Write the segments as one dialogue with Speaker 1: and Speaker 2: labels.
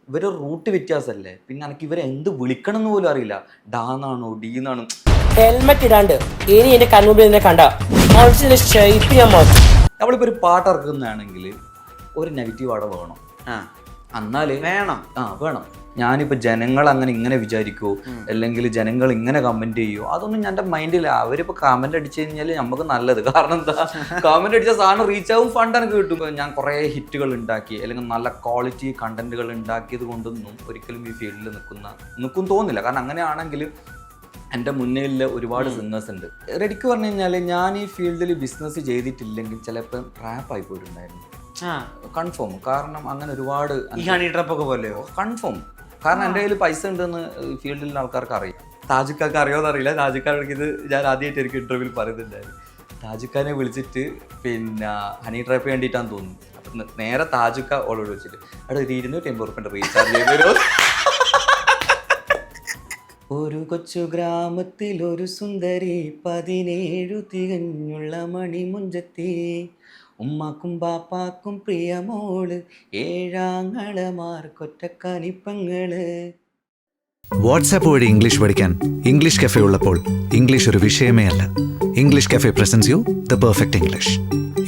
Speaker 1: ഇവരെ റൂട്ട് വ്യത്യാസമല്ലേ. പിന്നെ എനിക്ക് ഇവരെ എന്ത് വിളിക്കണം എന്ന് പോലും അറിയില്ല. ഡാന്നാണോ ഡീന്നാണോ.
Speaker 2: ഹെൽമെറ്റ് ഇടാണ്ട് ഇനി എന്റെ കൺമുമ്പിൽ നിന്നെ കണ്ട ഷേപ്പ് ഞാൻ മാറ്റും.
Speaker 1: നമ്മളിപ്പോൾ ഒരു പാട്ട് ഇറക്കുന്നതാണെങ്കിൽ ഒരു നെഗറ്റീവ് അവിടെ വേണം. എന്നാലേ
Speaker 3: വേണം.
Speaker 1: വേണം. ഞാനിപ്പോൾ ജനങ്ങൾ അങ്ങനെ ഇങ്ങനെ വിചാരിക്കുമോ, അല്ലെങ്കിൽ ജനങ്ങൾ ഇങ്ങനെ കമൻറ്റ് ചെയ്യുമോ, അതൊന്നും എൻ്റെ മൈൻഡില്ല. അവരിപ്പോൾ കമൻറ്റ് അടിച്ചു കഴിഞ്ഞാൽ നമുക്ക് നല്ലത്. കാരണം എന്താ, കമൻറ്റ് അടിച്ച സാധനം റീച്ച് ആവും, ഫണ്ട് എനിക്ക് കിട്ടും. ഞാൻ കുറേ ഹിറ്റുകൾ ഉണ്ടാക്കി അല്ലെങ്കിൽ നല്ല ക്വാളിറ്റി കണ്ടന്റുകൾ ഉണ്ടാക്കിയത് കൊണ്ടൊന്നും ഒരിക്കലും ഈ ഫീൽഡിൽ നിൽക്കും തോന്നില്ല. കാരണം അങ്ങനെയാണെങ്കിൽ എൻ്റെ മുന്നിൽ ഒരുപാട് സിംഗേഴ്സ് ഉണ്ട്. റെഡിക്ക് പറഞ്ഞു കഴിഞ്ഞാൽ ഞാൻ ഈ ഫീൽഡിൽ ബിസിനസ് ചെയ്തിട്ടില്ലെങ്കിൽ ചിലപ്പോൾ ട്രാപ്പായി പോയിട്ടുണ്ടായിരുന്നു. കൺഫേം. കാരണം അങ്ങനെ ഒരുപാട്
Speaker 3: ഈ ഹണി ട്രാപ്പൊക്കെ പോലെയോ
Speaker 1: കൺഫേം. കാരണം എൻ്റെ കയ്യിൽ പൈസ ഉണ്ടെന്ന് ഫീൽഡിലുള്ള ആൾക്കാർക്ക് അറിയാം. താജിക്കാർക്ക് അറിയാമെന്ന് അറിയില്ല. താജിക്കാർക്ക് ഇത് ഞാൻ ആദ്യമായിട്ട് എനിക്ക് ഇൻ്റർവ്യൂവിൽ പറയുന്നുണ്ടായിരുന്നു. താജിക്കാനെ വിളിച്ചിട്ട് പിന്നെ ഹണി ട്രാപ്പ് വേണ്ടിയിട്ടാന്ന് തോന്നുന്നു. അപ്പം നേരെ താജിക്ക ഓളോട് വിളിച്ചിട്ട് അവിടെ ഒരു 250 റീചാർജ് ചെയ്ത് ഒരു കൊച്ചു ഗ്രാമത്തിൽ ഒരു സുന്ദരി 17 തികഞ്ഞുള്ള മണിമുഞ്ചത്തി ഉമ്മാക്കും ബാപ്പാക്കും പ്രിയമോള് 7
Speaker 4: വാട്സാപ്പ് വഴി ഇംഗ്ലീഷ് പഠിക്കാൻ ഇംഗ്ലീഷ് കഫേ ഉള്ളപ്പോൾ ഇംഗ്ലീഷ് ഒരു വിഷയമേ അല്ല. English cafe presents you the perfect English.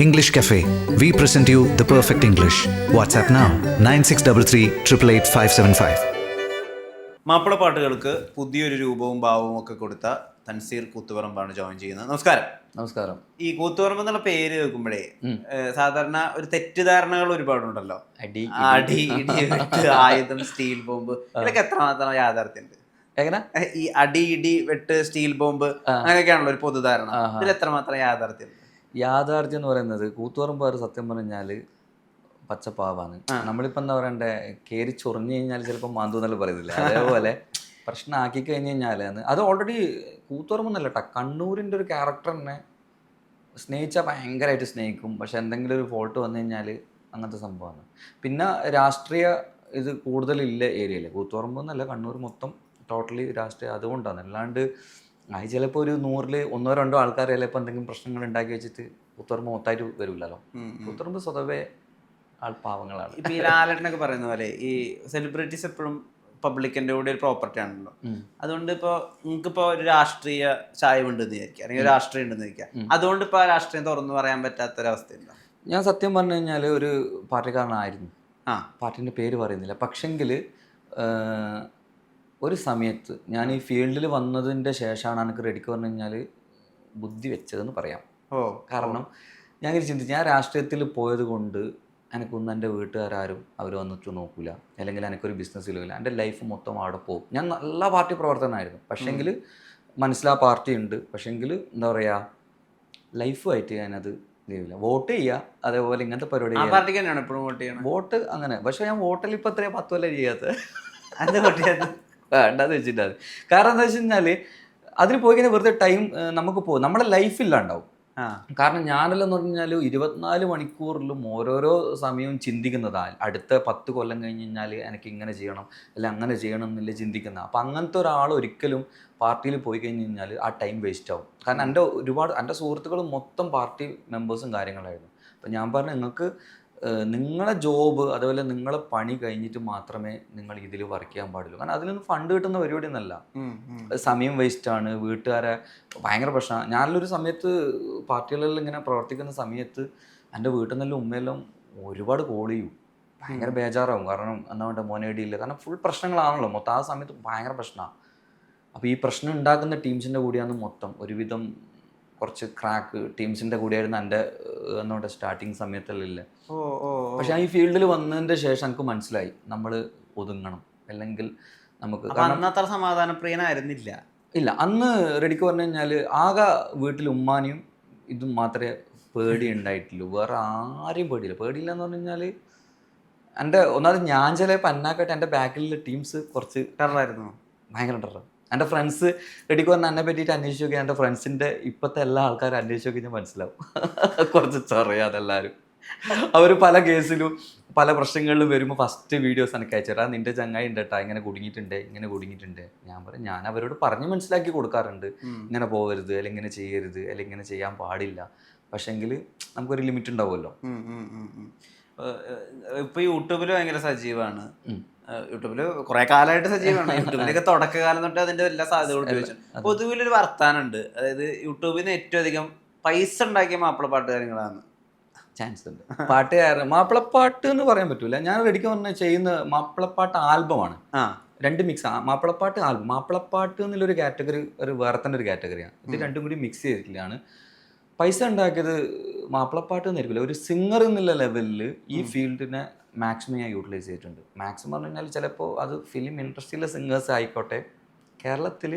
Speaker 4: English cafe, we present you the perfect English. WhatsApp now 9633388575.
Speaker 3: Mappila പാട്ടുകൾക്ക് പുതിയൊരു രൂപവും ഭാവവും ഒക്കെ കൊടുത്ത തൻസീർ കൂത്തുപറമ്പാണ് ജോയിൻ ചെയ്യുന്നത്. നമസ്കാരം.
Speaker 1: നമസ്കാരം.
Speaker 3: ഈ കൂത്തുപറമ്പ് എന്നുള്ള പേര് കേൾക്കുമ്പോഴേ സാധാരണ ഒരു തെറ്റിദ്ധാരണകൾ ഒരുപാടുണ്ടല്ലോ.
Speaker 1: അടി
Speaker 3: ഇടി വെട്ട് ആയുധം സ്റ്റീൽ ബോംബ്, ഇതൊക്കെ എത്രമാത്രം യാഥാർത്ഥ്യമുണ്ട്?
Speaker 1: എങ്ങനെ
Speaker 3: ഈ അടി ഇടി വെട്ട് സ്റ്റീൽ ബോംബ് അങ്ങനെയൊക്കെയാണല്ലോ ഒരു പൊതുധാരണ. ഇതിൽ എത്രമാത്രം യാഥാർത്ഥ്യമുണ്ട്?
Speaker 1: യാഥാർത്ഥ്യം എന്ന് പറയുന്നത് കൂത്തുപറമ്പ് സത്യം പറഞ്ഞാൽ പച്ചപ്പാവാണ്. നമ്മളിപ്പോൾ എന്താ പറയണ്ടേ, കയറി ചൊറിഞ്ഞു കഴിഞ്ഞാൽ ചിലപ്പോൾ മാന്തൂന്നല്ല പറയുന്നില്ല, അതേപോലെ പ്രശ്നമാക്കി കഴിഞ്ഞ് കഴിഞ്ഞാൽ അത് ഓൾറെഡി കൂത്തുപറമ്പെന്നല്ല കേട്ടോ, കണ്ണൂരിൻ്റെ ഒരു ക്യാരക്ടറിനെ സ്നേഹിച്ചാൽ ഭയങ്കരമായിട്ട് സ്നേഹിക്കും. പക്ഷെ എന്തെങ്കിലും ഒരു ഫോൾട്ട് വന്നു കഴിഞ്ഞാൽ അങ്ങനത്തെ സംഭവമാണ്. പിന്നെ രാഷ്ട്രീയ ഇത് കൂടുതലില്ല ഏരിയയിൽ. കൂത്തുപറമ്പ് എന്നല്ല, കണ്ണൂർ മൊത്തം ടോട്ടലി രാഷ്ട്രീയം അതുകൊണ്ടാണ്. അല്ലാണ്ട് അത് ചിലപ്പോൾ ഒരു 100ൽ 1-2 ആൾക്കാർ ചിലപ്പോൾ എന്തെങ്കിലും പ്രശ്നങ്ങൾ ഉണ്ടാക്കി വെച്ചിട്ട് കൂത്തുപറമ്പ് മൊത്തമായിട്ട് വരില്ലല്ലോ. കൂത്തുപറമ്പ് സ്വതവേ ആൾപാവങ്ങളാണ്.
Speaker 3: ഇപ്പൊ ഈ ലാലേട്ടനൊക്കെ പറയുന്ന പോലെ ഈ സെലിബ്രിറ്റീസ് എപ്പോഴും പബ്ലിക്കിന്റെ കൂടെ ഒരു പ്രോപ്പർട്ടി ആണല്ലോ. അതുകൊണ്ട് ഇപ്പൊ നിങ്ങൾക്കിപ്പോ ഒരു രാഷ്ട്രീയ ചായവുണ്ടെന്ന് വിചാരിക്കുക, അല്ലെങ്കിൽ ഒരു രാഷ്ട്രീയം ഉണ്ടെന്ന് വിചാരിക്കുക, അതുകൊണ്ട് ഇപ്പൊ ആ രാഷ്ട്രീയം തുറന്നു പറയാൻ പറ്റാത്തൊരവസ്ഥയുണ്ടോ?
Speaker 1: ഞാൻ സത്യം പറഞ്ഞു കഴിഞ്ഞാൽ ഒരു പാർട്ടിക്കാരനായിരുന്നു. പാർട്ടിൻ്റെ പേര് പറയുന്നില്ല. പക്ഷെങ്കിൽ ഒരു സമയത്ത് ഞാൻ ഈ ഫീൽഡിൽ വന്നതിൻ്റെ ശേഷമാണ് എനിക്ക് റെഡിക്ക് പറഞ്ഞു കഴിഞ്ഞാൽ ബുദ്ധി വെച്ചതെന്ന് പറയാം. കാരണം ഞാൻ ചിന്തിച്ചു, ഞാൻ രാഷ്ട്രീയത്തിൽ പോയത് കൊണ്ട് എനിക്കൊന്നും എൻ്റെ വീട്ടുകാരും അവർ വന്നിട്ട് നോക്കില്ല, അല്ലെങ്കിൽ എനിക്കൊരു ബിസിനസ്സിലില്ല, എൻ്റെ ലൈഫ് മൊത്തം അവിടെ പോകും. ഞാൻ നല്ല പാർട്ടി പ്രവർത്തനമായിരുന്നു. പക്ഷെങ്കിൽ മനസ്സിലാ പാർട്ടി ഉണ്ട്, പക്ഷെങ്കിൽ എന്താ പറയുക, ലൈഫുമായിട്ട് ഞാനത് ചെയ്യില്ല. വോട്ട് ചെയ്യുക, അതേപോലെ ഇങ്ങനത്തെ പരിപാടി വോട്ട് അങ്ങനെ. പക്ഷെ ഞാൻ വോട്ടിൽ ഇപ്പം എത്രയാണ് 10 കൊല്ലം ചെയ്യാത്തത്. വേണ്ടെന്ന് വെച്ചിട്ടാണ്. കാരണം എന്താ വെച്ച് കഴിഞ്ഞാൽ അതിന് പോയി കഴിഞ്ഞാൽ വെറുതെ ടൈം നമുക്ക് പോകും, നമ്മുടെ ലൈഫില്ലാണ്ടാവും. കാരണം ഞാനെല്ലാം പറഞ്ഞു കഴിഞ്ഞാൽ 24 മണിക്കൂറിലും ഓരോരോ സമയവും ചിന്തിക്കുന്നതാണ്. അടുത്ത 10 കൊല്ലം കഴിഞ്ഞ് കഴിഞ്ഞാൽ എനിക്ക് ഇങ്ങനെ ചെയ്യണം അല്ലെങ്കിൽ അങ്ങനെ ചെയ്യണം എന്നില്ല ചിന്തിക്കുന്നത്. അപ്പം അങ്ങനത്തെ ഒരാൾ ഒരിക്കലും പാർട്ടിയിൽ പോയി കഴിഞ്ഞ് കഴിഞ്ഞാൽ ആ ടൈം വേസ്റ്റ് ആവും. കാരണം എൻ്റെ സുഹൃത്തുക്കൾ മൊത്തം പാർട്ടി മെമ്പേഴ്സും കാര്യങ്ങളായിരുന്നു. അപ്പം ഞാൻ പറഞ്ഞു, നിങ്ങൾക്ക് നിങ്ങളെ ജോബ് അതുപോലെ നിങ്ങളെ പണി കഴിഞ്ഞിട്ട് മാത്രമേ നിങ്ങൾ ഇതിൽ വർക്ക് ചെയ്യാൻ പാടുള്ളൂ. കാരണം അതിലൊന്നും ഫണ്ട് കിട്ടുന്ന പരിപാടി ഒന്നല്ല. സമയം വേസ്റ്റാണ്, വീട്ടുകാരെ ഭയങ്കര പ്രശ്നമാണ്. ഞാനൊരു സമയത്ത് പാർട്ടികളിലെല്ലാം ഇങ്ങനെ പ്രവർത്തിക്കുന്ന സമയത്ത് എൻ്റെ വീട്ടിൽ നിന്നെല്ലാം ഉമ്മയെല്ലാം ഒരുപാട് കോൾ ചെയ്യും. ഭയങ്കര ബേജാറാവും. കാരണം എന്താ വേണ്ട മോനേടിയില്ല, കാരണം ഫുൾ പ്രശ്നങ്ങളാണല്ലോ മൊത്തം. ആ സമയത്ത് ഭയങ്കര പ്രശ്നമാണ്. അപ്പോൾ ഈ പ്രശ്നം ഉണ്ടാക്കുന്ന ടീംസിൻ്റെ കൂടെയാണ് മൊത്തം ഒരുവിധം കുറച്ച് ക്രാക്ക് ടീംസിൻ്റെ കൂടെയായിരുന്നു എൻ്റെ എന്നോട് സ്റ്റാർട്ടിങ് സമയത്തല്ലേ. പക്ഷെ ഈ ഫീൽഡിൽ വന്നതിൻ്റെ ശേഷം എനിക്ക് മനസ്സിലായി നമ്മൾ ഒതുങ്ങണം, അല്ലെങ്കിൽ നമുക്ക്
Speaker 3: അത്ര സമാധാനപ്രിയനായിരുന്നില്ല.
Speaker 1: ഇല്ല, അന്ന് റെഡിക്ക് പറഞ്ഞു കഴിഞ്ഞാൽ ആകെ വീട്ടിൽ ഉമ്മാനെയും ഇതും മാത്രമേ പേടി ഉണ്ടായിട്ടുള്ളൂ. വേറെ ആരെയും പേടിയില്ല എന്ന് പറഞ്ഞു കഴിഞ്ഞാൽ എൻ്റെ ഒന്നാമത് ഞാൻ ചിലപ്പോൾ അന്നാക്കായിട്ട് എൻ്റെ ബാക്കിലുള്ള ടീംസ് കുറച്ച് ടെററായിരുന്നു, ഭയങ്കര ടെറർ. എൻ്റെ ഫ്രണ്ട്സ് റെഡിക്ക് പറഞ്ഞാൽ എന്നെ പറ്റിയിട്ട് അന്വേഷിച്ച് നോക്കിയാൽ എൻ്റെ ഫ്രണ്ട്സിൻ്റെ ഇപ്പോഴത്തെ എല്ലാ ആൾക്കാരും അന്വേഷിച്ച് നോക്കി ഞാൻ മനസ്സിലാവും. കുറച്ച് ചെറിയാതെ എല്ലാവരും അവർ പല കേസിലും പല പ്രശ്നങ്ങളിലും വരുമ്പോൾ ഫസ്റ്റ് വീഡിയോസ് എനിക്ക് അയച്ചുതരാ, നിൻ്റെ ചങ്ങായി ഉണ്ട് കേട്ടോ, ഇങ്ങനെ കുടുങ്ങിയിട്ടുണ്ട്. ഞാൻ പറയും, ഞാൻ അവരോട് പറഞ്ഞ് മനസ്സിലാക്കി കൊടുക്കാറുണ്ട്, ഇങ്ങനെ പോകരുത്, അല്ലെങ്കിൽ ഇങ്ങനെ ചെയ്യരുത്, അല്ലെങ്കിൽ ഇങ്ങനെ ചെയ്യാൻ പാടില്ല. പക്ഷെങ്കിൽ നമുക്കൊരു ലിമിറ്റ് ഉണ്ടാവുമല്ലോ.
Speaker 3: ഇപ്പൊ യൂട്യൂബിൽ ഭയങ്കര സജീവമാണ്. യൂട്യൂബില് കുറെ കാലമായിട്ട് സജീവമാണ്. യൂട്യൂബിലൊക്കെ തുടക്കകാലം തൊട്ട് അതിന്റെ എല്ലാ സാധ്യതകളും ഉപയോഗിച്ചു. പൊതുവിലൊരു വർത്താനുണ്ട്, അതായത് യൂട്യൂബിൽ നിന്ന് ഏറ്റവും അധികം പൈസ ഉണ്ടാക്കിയ മാപ്പിളപ്പാട്ട് കാര്യങ്ങളാണ്.
Speaker 1: ചാൻസ് ഉണ്ട്. പാട്ടുകാരൻ മാപ്പിളപ്പാട്ട് എന്ന് പറയാൻ പറ്റൂല. ഞാൻ റെഡിക്ക് പറഞ്ഞ ചെയ്യുന്ന മാപ്പിളപ്പാട്ട് ആൽബമാണ്. രണ്ട് മിക്സ്. മാപ്പിളപ്പാട്ട് ആൽബം, മാപ്പിളപ്പാട്ട് എന്നുള്ളൊരു കാറ്റഗറി ഒരു വേറെ തന്നെ ഒരു കാറ്റഗറിയാണ്. ഇത് രണ്ടും കൂടി മിക്സ് ചെയ്തിട്ടാണ് പൈസ ഉണ്ടാക്കിയത്. മാപ്പിളപ്പാട്ട് എന്നായിരിക്കില്ല, ഒരു സിംഗർ എന്നുള്ള ലെവലിൽ ഈ ഫീൽഡിനെ മാക്സിമം ഞാൻ യൂട്ടിലൈസ് ചെയ്തിട്ടുണ്ട്. മാക്സിമം പറഞ്ഞു കഴിഞ്ഞാൽ ചിലപ്പോൾ അത് ഫിലിം ഇൻഡസ്ട്രിയിലെ സിംഗേഴ്സ് ആയിക്കോട്ടെ, കേരളത്തിൽ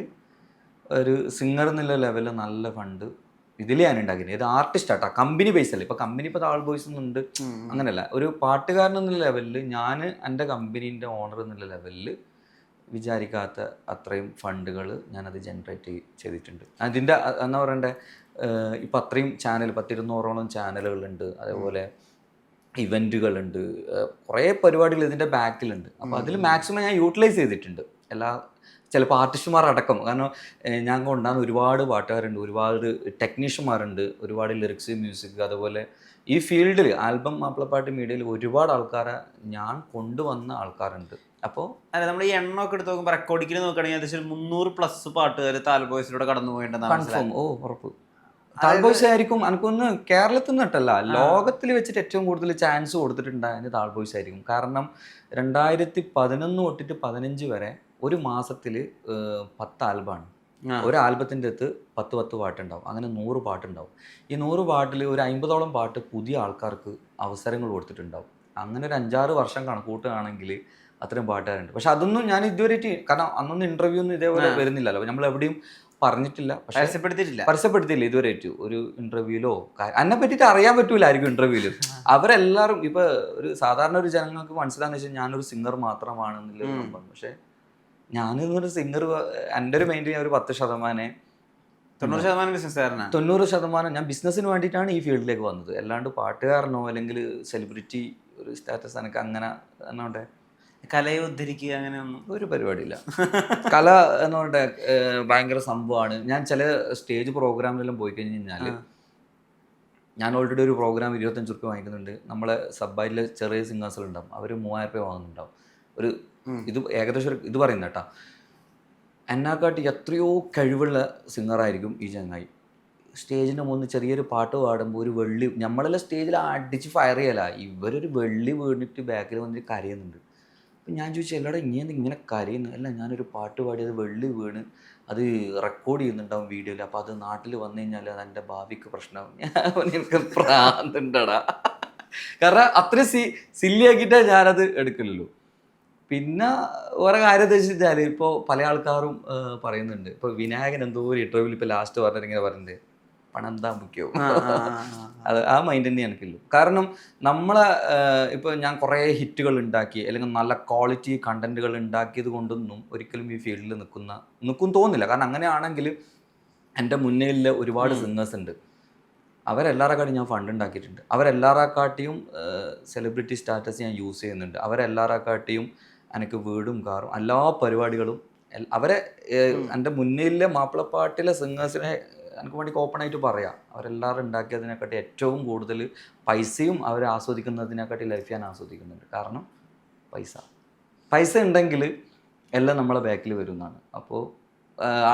Speaker 1: ഒരു സിംഗർ എന്നുള്ള ലെവലിൽ നല്ല ഫണ്ട് ഇതിൽ ഞാൻ ഉണ്ടാക്കിയത്. ഇത് ആർട്ടിസ്റ്റ് ആട്ടോ, കമ്പനി ബേസ് അല്ല. ഇപ്പോൾ കമ്പനി ഇപ്പോൾ താൾ ബോയ്സ് എന്നുണ്ട്, അങ്ങനെയല്ല. ഒരു പാട്ടുകാരൻ എന്നുള്ള ലെവലിൽ ഞാൻ എൻ്റെ കമ്പനീൻ്റെ ഓണർ എന്നുള്ള ലെവലിൽ വിചാരിക്കാത്ത അത്രയും ഫണ്ടുകൾ ഞാനത് ജനറേറ്റ് ചെയ്തിട്ടുണ്ട്. അതിൻ്റെ എന്താ പറയണ്ടേ, ഇപ്പം അത്രയും ചാനൽ 100-200ഓളം ചാനലുകളുണ്ട്, അതേപോലെ ഇവൻറ്റുകളുണ്ട്, കുറേ പരിപാടികൾ ഇതിൻ്റെ ബാക്കിലുണ്ട്. അപ്പോൾ അതിൽ മാക്സിമം ഞാൻ യൂട്ടിലൈസ് ചെയ്തിട്ടുണ്ട് ചിലപ്പോൾ ആർട്ടിസ്റ്റുമാർ അടക്കം. കാരണം ഞാൻ കൊണ്ടാകുന്ന ഒരുപാട് പാട്ടുകാരുണ്ട്, ഒരുപാട് ടെക്നീഷ്യന്മാരുണ്ട്, ഒരുപാട് ലിറിക്സ്, മ്യൂസിക്, അതുപോലെ ഈ ഫീൽഡിൽ ആൽബം മാപ്പിളപ്പാട്ട് മീഡിയയിൽ ഒരുപാട് ആൾക്കാരെ ഞാൻ കൊണ്ടുവന്ന ആൾക്കാരുണ്ട്. അപ്പോൾ
Speaker 3: അല്ല, നമ്മൾ ഈ എണ്ണമൊക്കെ എടുത്ത് നോക്കുമ്പോൾ റെക്കോർഡിങ്ങിൽ നോക്കുകയാണെങ്കിൽ ഏകദേശം 300+ പാട്ടുകാർ താൽ ബോയ്സിലൂടെ കടന്നു പോയിട്ടുണ്ടെന്ന്
Speaker 1: കൺഫേം. ഉറപ്പ്. താൽ ബോയ്സ് ആയിരിക്കും. എനിക്കൊന്ന് കേരളത്തിൽ നിന്നിട്ടല്ല, ലോകത്തിൽ വെച്ചിട്ട് ഏറ്റവും കൂടുതൽ ചാൻസ് കൊടുത്തിട്ടുണ്ടായത് താൽ ബോയ്സ് ആയിരിക്കും. കാരണം 2011 തൊട്ടിട്ട് 15 വരെ ഒരു മാസത്തിൽ 10 ആൽബമാണ്. ഒരു ആൽബത്തിൻ്റെ അടുത്ത് 10 പാട്ടുണ്ടാവും. അങ്ങനെ 100 പാട്ടുണ്ടാവും. ഈ 100 പാട്ടിൽ ഒരു 50ഓളം പാട്ട് പുതിയ ആൾക്കാർക്ക് അവസരങ്ങൾ കൊടുത്തിട്ടുണ്ടാവും. അങ്ങനെ ഒരു 5-6 വർഷം കണക്കൂട്ടുകയാണെങ്കിൽ അത്രയും പാട്ടുകാരുണ്ട്. പക്ഷെ അതൊന്നും ഞാൻ ഇതുവരെ, കാരണം അന്നൊന്നും ഇന്റർവ്യൂ ഒന്നും ഇതേപോലെ വരുന്നില്ലല്ലോ, നമ്മൾ എവിടെയും പറഞ്ഞിട്ടില്ല, പരസ്യപ്പെടുത്തിയില്ല ഇതുവരെ. ഒരു ഇന്റർവ്യൂലോ എന്നെ പറ്റിയിട്ട് അറിയാൻ പറ്റൂലായിരിക്കും ഇന്റർവ്യൂല്. അവരെല്ലാവരും ഇപ്പൊ ഒരു സാധാരണ ഒരു ജനങ്ങൾക്ക് മനസ്സിലാന്ന് വെച്ചാൽ ഞാനൊരു സിംഗർ മാത്രമാണെന്നുള്ള സംഭവം. പക്ഷെ ഞാനൊരു സിംഗർ, എൻ്റെ ഒരു മൈൻഡ് ഞാൻ ഒരു 10%, 90% ഞാൻ ബിസിനസ്സിന് വേണ്ടിയിട്ടാണ് ഈ ഫീൽഡിലേക്ക് വന്നത്. അല്ലാണ്ട് പാട്ടുകാരനോ അല്ലെങ്കിൽ സെലിബ്രിറ്റി ഒരു സ്റ്റാറ്റസ് എനിക്ക് അങ്ങനെ എന്നോട്ടെ
Speaker 3: കലയെ ഉദ്ധരിക്കുക അങ്ങനെയൊന്നും
Speaker 1: ഒരു പരിപാടിയില്ല. കല എന്ന് പറഞ്ഞിട്ട് ഭയങ്കര സംഭവമാണ്. ഞാൻ ചില സ്റ്റേജ് പ്രോഗ്രാമിലെല്ലാം പോയി കഴിഞ്ഞ് കഴിഞ്ഞാൽ, ഞാൻ ഓൾറെഡി ഒരു പ്രോഗ്രാം 25 രൂപ വാങ്ങിക്കുന്നുണ്ട്. നമ്മളെ സബ്ബായിലെ ചെറിയ സിംഗേഴ്സുകളുണ്ടാവും, അവർ 3000 രൂപ വാങ്ങുന്നുണ്ടാവും. ഒരു ഇത് ഏകദേശം ഇത് പറയുന്ന കേട്ടാ, എന്നെക്കാട്ടി എത്രയോ കഴിവുള്ള സിംഗറായിരിക്കും ഈ ചങ്ങായി. സ്റ്റേജിൻ്റെ മുന്നിൽ ചെറിയൊരു പാട്ട് പാടുമ്പോൾ ഒരു വെള്ളി, നമ്മളെല്ലാം സ്റ്റേജിൽ അടിച്ച് ഫയർ ചെയ്യല, ഇവരൊരു വെള്ളി വീണിട്ട് ബാക്കിൽ വന്നിട്ട് കരയുന്നുണ്ട്. അപ്പം ഞാൻ ചോദിച്ചു, എല്ലാടെ ഇങ്ങനെ കരയുന്നു? അല്ല, ഞാനൊരു പാട്ട് പാടിയത് വെള്ളി വീണ് അത് റെക്കോർഡ് ചെയ്യുന്നുണ്ടാവും വീഡിയോയിൽ, അപ്പോൾ അത് നാട്ടിൽ വന്നു കഴിഞ്ഞാൽ അത് എൻ്റെ ഭാവിക്ക് പ്രശ്നമാവും. എനിക്ക് പ്രാന്തുണ്ടടാ. കാരണം അത്രയും സില്ലിയാക്കിയിട്ടേ ഞാനത് എടുക്കില്ലല്ലോ. പിന്നെ വേറെ കാര്യം എന്താ വെച്ചാൽ, ഇപ്പോൾ പല ആൾക്കാരും പറയുന്നുണ്ട്, ഇപ്പോൾ വിനായകൻ എന്തോ ഒരു ഇന്റർവ്യൂവിൽ ഇപ്പോൾ ലാസ്റ്റ് പറഞ്ഞിട്ട് ഇങ്ങനെ പറയുന്നത്, പണം എന്താ മുഖ്യവും. അത് ആ മൈൻഡ് തന്നെ എനിക്കുള്ളൂ. കാരണം നമ്മളെ ഇപ്പോൾ ഞാൻ കുറേ ഹിറ്റുകൾ ഉണ്ടാക്കി അല്ലെങ്കിൽ നല്ല ക്വാളിറ്റി കണ്ടന്റുകൾ ഉണ്ടാക്കിയത് കൊണ്ടൊന്നും ഒരിക്കലും ഈ ഫീൽഡിൽ നിൽക്കും തോന്നുന്നില്ല. കാരണം അങ്ങനെയാണെങ്കിൽ എൻ്റെ മുന്നിൽ ഒരുപാട് സിംഗേഴ്സ് ഉണ്ട്, അവരെല്ലാവരെക്കാട്ടിയും ഞാൻ ഫണ്ട് ഉണ്ടാക്കിയിട്ടുണ്ട്. അവരെല്ലാവരെക്കാട്ടിയും സെലിബ്രിറ്റി സ്റ്റാറ്റസ് ഞാൻ യൂസ് ചെയ്യുന്നുണ്ട്. അവരെല്ലാവരെക്കാട്ടിയും എനിക്ക് വീടും കാറും എല്ലാ പരിപാടികളും അവരെ എൻ്റെ മുന്നിലെ മാപ്പിളപ്പാട്ടിലെ സിംഗേഴ്സിനെ എനിക്ക് വേണ്ടി ഓപ്പണായിട്ട് പറയാം. അവരെല്ലാവരും ഉണ്ടാക്കിയതിനെക്കാട്ടി ഏറ്റവും കൂടുതൽ പൈസയും അവർ ആസ്വദിക്കുന്നതിനെക്കാട്ടി ലൈഫ് ഞാൻ ആസ്വദിക്കുന്നുണ്ട്. കാരണം പൈസ ഉണ്ടെങ്കിൽ എല്ലാം നമ്മളെ ബാക്കിൽ വരുന്നതാണ്. അപ്പോൾ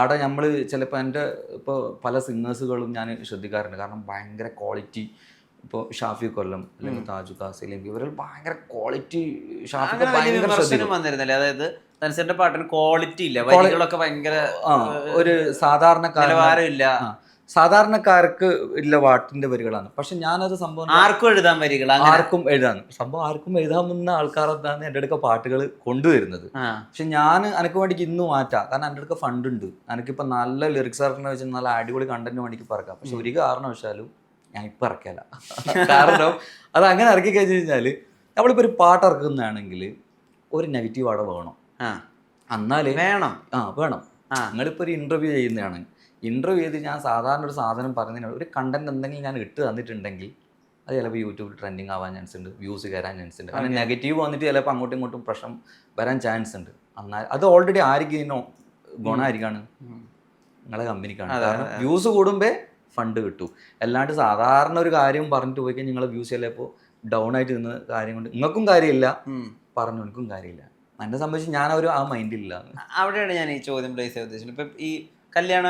Speaker 1: അവിടെ നമ്മൾ ചിലപ്പോൾ എൻ്റെ ഇപ്പോൾ പല സിംഗേഴ്സുകളും ഞാൻ ശ്രദ്ധിക്കാറുണ്ട്. കാരണം ഭയങ്കര ക്വാളിറ്റി, ഇപ്പോൾ ഷാഫി കൊല്ലം അല്ലെങ്കിൽ താജു കാസിലേക്ക് ഇവർ ഭയങ്കര ക്വാളിറ്റി. ഷാഫിക്ക് ഭയങ്കര
Speaker 3: വന്നിരുന്നല്ലേ, അതായത് തൻസന്റെ പാട്ടിന് ക്വാളിറ്റി ഇല്ല, വരികളൊക്കെ ഭയങ്കര
Speaker 1: ഒരു സാധാരണക്കാർക്ക് ഉള്ള പാട്ടിന്റെ വരികളാണ്. പക്ഷെ ഞാനത് സംഭവം
Speaker 3: ആർക്കും എഴുതാൻ വരികൾ,
Speaker 1: ആർക്കും എഴുതാമെന്ന ആൾക്കാരെന്താണ് എൻ്റെ അടുക്ക പാട്ടുകൾ കൊണ്ടുവരുന്നത്. പക്ഷെ ഞാൻ എനിക്ക് വേണ്ടിക്ക് ഇന്ന് മാറ്റാം, കാരണം എൻ്റെ അടുക്ക ഫണ്ട് ഉണ്ട്. എനിക്കിപ്പോൾ നല്ല ലിറിക്സ് ആർട്ടിനെ വെച്ചാൽ നല്ല അടിപൊളി കണ്ടന്റ് വേണ്ടിക്ക് പറക്കാം. പക്ഷെ ഒരു കാരണവശാലും ഞാൻ ഇപ്പം ഇറക്കിയല്ല. കാരണം അത് അങ്ങനെ ഇറക്കി കഴിഞ്ഞ് കഴിഞ്ഞാൽ നമ്മളിപ്പോൾ ഒരു പാട്ട് ഇറക്കുന്നതാണെങ്കിൽ ഒരു നെഗറ്റീവ് അവിടെ വേണം. എന്നാലേ വേണം. നിങ്ങളിപ്പോൾ ഒരു ഇന്റർവ്യൂ ചെയ്യുന്നതാണ്, ഇന്റർവ്യൂ ചെയ്ത് ഞാൻ സാധാരണ ഒരു സാധനം പറഞ്ഞതിന് ഒരു കണ്ടന്റ് എന്തെങ്കിലും ഞാൻ ഇട്ട് തന്നിട്ടുണ്ടെങ്കിൽ അത് ചിലപ്പോൾ യൂട്യൂബിൽ ട്രെൻഡിങ് ആവാൻ ചാൻസ് ഉണ്ട്, വ്യൂസ് കയറാൻ ചാൻസ് ഉണ്ട്. കാരണം നെഗറ്റീവ് വന്നിട്ട് ചിലപ്പോൾ അങ്ങോട്ടും ഇങ്ങോട്ടും പ്രശ്നം വരാൻ ചാൻസ് ഉണ്ട്. എന്നാൽ അത് ഓൾറെഡി ആയിരിക്കും ഗുണമായിരിക്കാണ്, നിങ്ങളെ കമ്പനിക്കാണ്. കാരണം വ്യൂസ് കൂടുമ്പേ ഫണ്ട് കിട്ടും. അല്ലാണ്ട് സാധാരണ ഒരു കാര്യം പറഞ്ഞിട്ട് പോയി കഴിഞ്ഞാൽ നിങ്ങളെ വ്യൂസ് ചിലപ്പോൾ ഡൗൺ ആയിട്ട് നിന്ന കാര്യം കൊണ്ട് നിങ്ങൾക്കും കാര്യമില്ല, പറഞ്ഞു എനിക്കും കാര്യമില്ല. എന്നെ സംബന്ധിച്ച് ഞാൻ ആ മൈൻഡില്ല.
Speaker 3: അവിടെയാണ് ഞാൻ ഈ ചോദ്യം പ്ലേസ് ചെയ്യാൻ ഉദ്ദേശിച്ചത്. ഇപ്പം ഈ കല്യാണ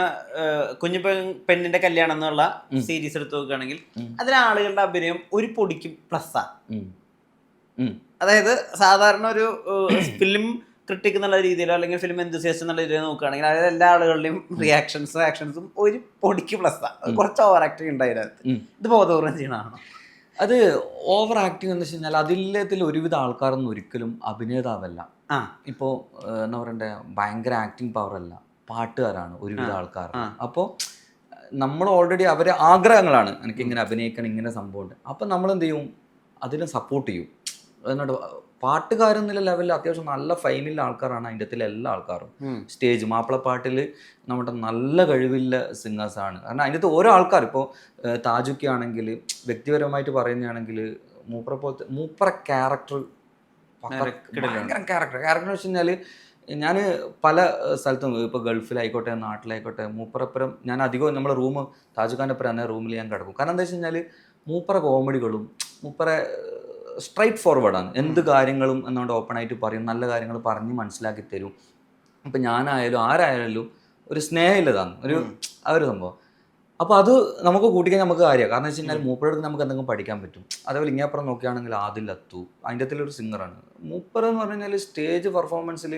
Speaker 3: കുഞ്ഞു പെണ്ണിന്റെ കല്യാണം എന്നുള്ള സീരീസ് എടുത്ത് നോക്കുകയാണെങ്കിൽ അതിലെ ആളുകളുടെ അഭിനയം ഒരു പൊടിക്ക് പ്ലസ്സാണ്. അതായത് സാധാരണ ഒരു ഫിലിം ക്രിട്ടിക് എന്നുള്ള രീതിയിലോ അല്ലെങ്കിൽ ഫിലിം എന്തൂസിയാസ്റ്റ് എന്നുള്ള രീതിയിൽ നോക്കുകയാണെങ്കിൽ അതായത് എല്ലാ ആളുകളുടെയും ആക്ഷൻസും ഒരു പൊടിക്ക് പ്ലസ്സാണ്. കുറച്ച് ഓവർ ആക്ടിങ് ഉണ്ടായിരുന്നു. ഇത് ബോധപൂർവ്വം ചെയ്യണമാണോ?
Speaker 1: അത് ഓവർ ആക്ടിങ് എന്ന് വെച്ച് കഴിഞ്ഞാൽ അതിൽ ഒരുവിധ ആൾക്കാരൊന്നും ഒരിക്കലും അഭിനേതാവല്ല. ഇപ്പോൾ എന്താ പറയണ്ടേ, ഭയങ്കര ആക്ടിങ് പവർ അല്ല, പാട്ടുകാരാണ് ഒരുവിധ ആൾക്കാർ. അപ്പോൾ നമ്മൾ ഓൾറെഡി അവരെ ആഗ്രഹങ്ങളാണ് എനിക്ക് ഇങ്ങനെ അഭിനയിക്കണം, ഇങ്ങനെ സംഭവമുണ്ട്. അപ്പം നമ്മൾ എന്ത് ചെയ്യും, അതിനെ സപ്പോർട്ട് ചെയ്യും. എന്നിട്ട് പാട്ടുകാരെന്നുള്ള ലെവലിൽ അത്യാവശ്യം നല്ല ഫൈമിലുള്ള ആൾക്കാരാണ് അതിൻ്റെ അകത്തിലെ എല്ലാ ആൾക്കാരും. സ്റ്റേജ് മാപ്പിളപ്പാട്ടിൽ നമ്മുടെ നല്ല കഴിവില്ല സിംഗേഴ്സാണ്. കാരണം അതിൻ്റെ അകത്ത് ഓരോ ആൾക്കാർ, ഇപ്പോൾ താജുക്കി ആണെങ്കിൽ വ്യക്തിപരമായിട്ട് പറയുകയാണെങ്കിൽ മൂപ്പറ ക്യാരക്ടർ ഭയങ്കര ക്യാരക്ടർ എന്ന് വെച്ച് കഴിഞ്ഞാൽ ഞാൻ പല സ്ഥലത്തും ഇപ്പോൾ ഗൾഫിലായിക്കോട്ടെ നാട്ടിലായിക്കോട്ടെ മൂപ്പറപ്പുറം ഞാൻ അധികം നമ്മളെ റൂം താജുഖാൻ്റെ അപ്പുറം തന്നെ റൂമിൽ ഞാൻ കിടക്കും. കാരണം എന്താ വെച്ച് കഴിഞ്ഞാൽ മൂപ്പറ കോമഡികളും മൂപ്പറ സ്ട്രൈറ്റ് ഫോർവേഡാണ്. എന്ത് കാര്യങ്ങളും എന്നുകൊണ്ട് ഓപ്പണായിട്ട് പറയും, നല്ല കാര്യങ്ങൾ പറഞ്ഞ് മനസ്സിലാക്കി തരും. ഇപ്പം ഞാനായാലും ആരായാലും ഒരു സ്നേഹമില്ലതാണ് ആ ഒരു സംഭവം. അപ്പോൾ അത് നമുക്ക് കൂട്ടിക്കാൻ നമുക്ക് കാര്യമാണ്. കാരണം വെച്ച് കഴിഞ്ഞാൽ മൂപ്പറടുത്ത് നമുക്ക് എന്തെങ്കിലും പഠിക്കാൻ പറ്റും. അതേപോലെ ഇങ്ങേപ്പുറം നോക്കുകയാണെങ്കിൽ ആദിൽ അത്തു അതിൻ്റെ അകത്തിലൊരു സിംഗറാണ്. മൂപ്പർ എന്ന് പറഞ്ഞു കഴിഞ്ഞാൽ സ്റ്റേജ് പെർഫോമൻസിൽ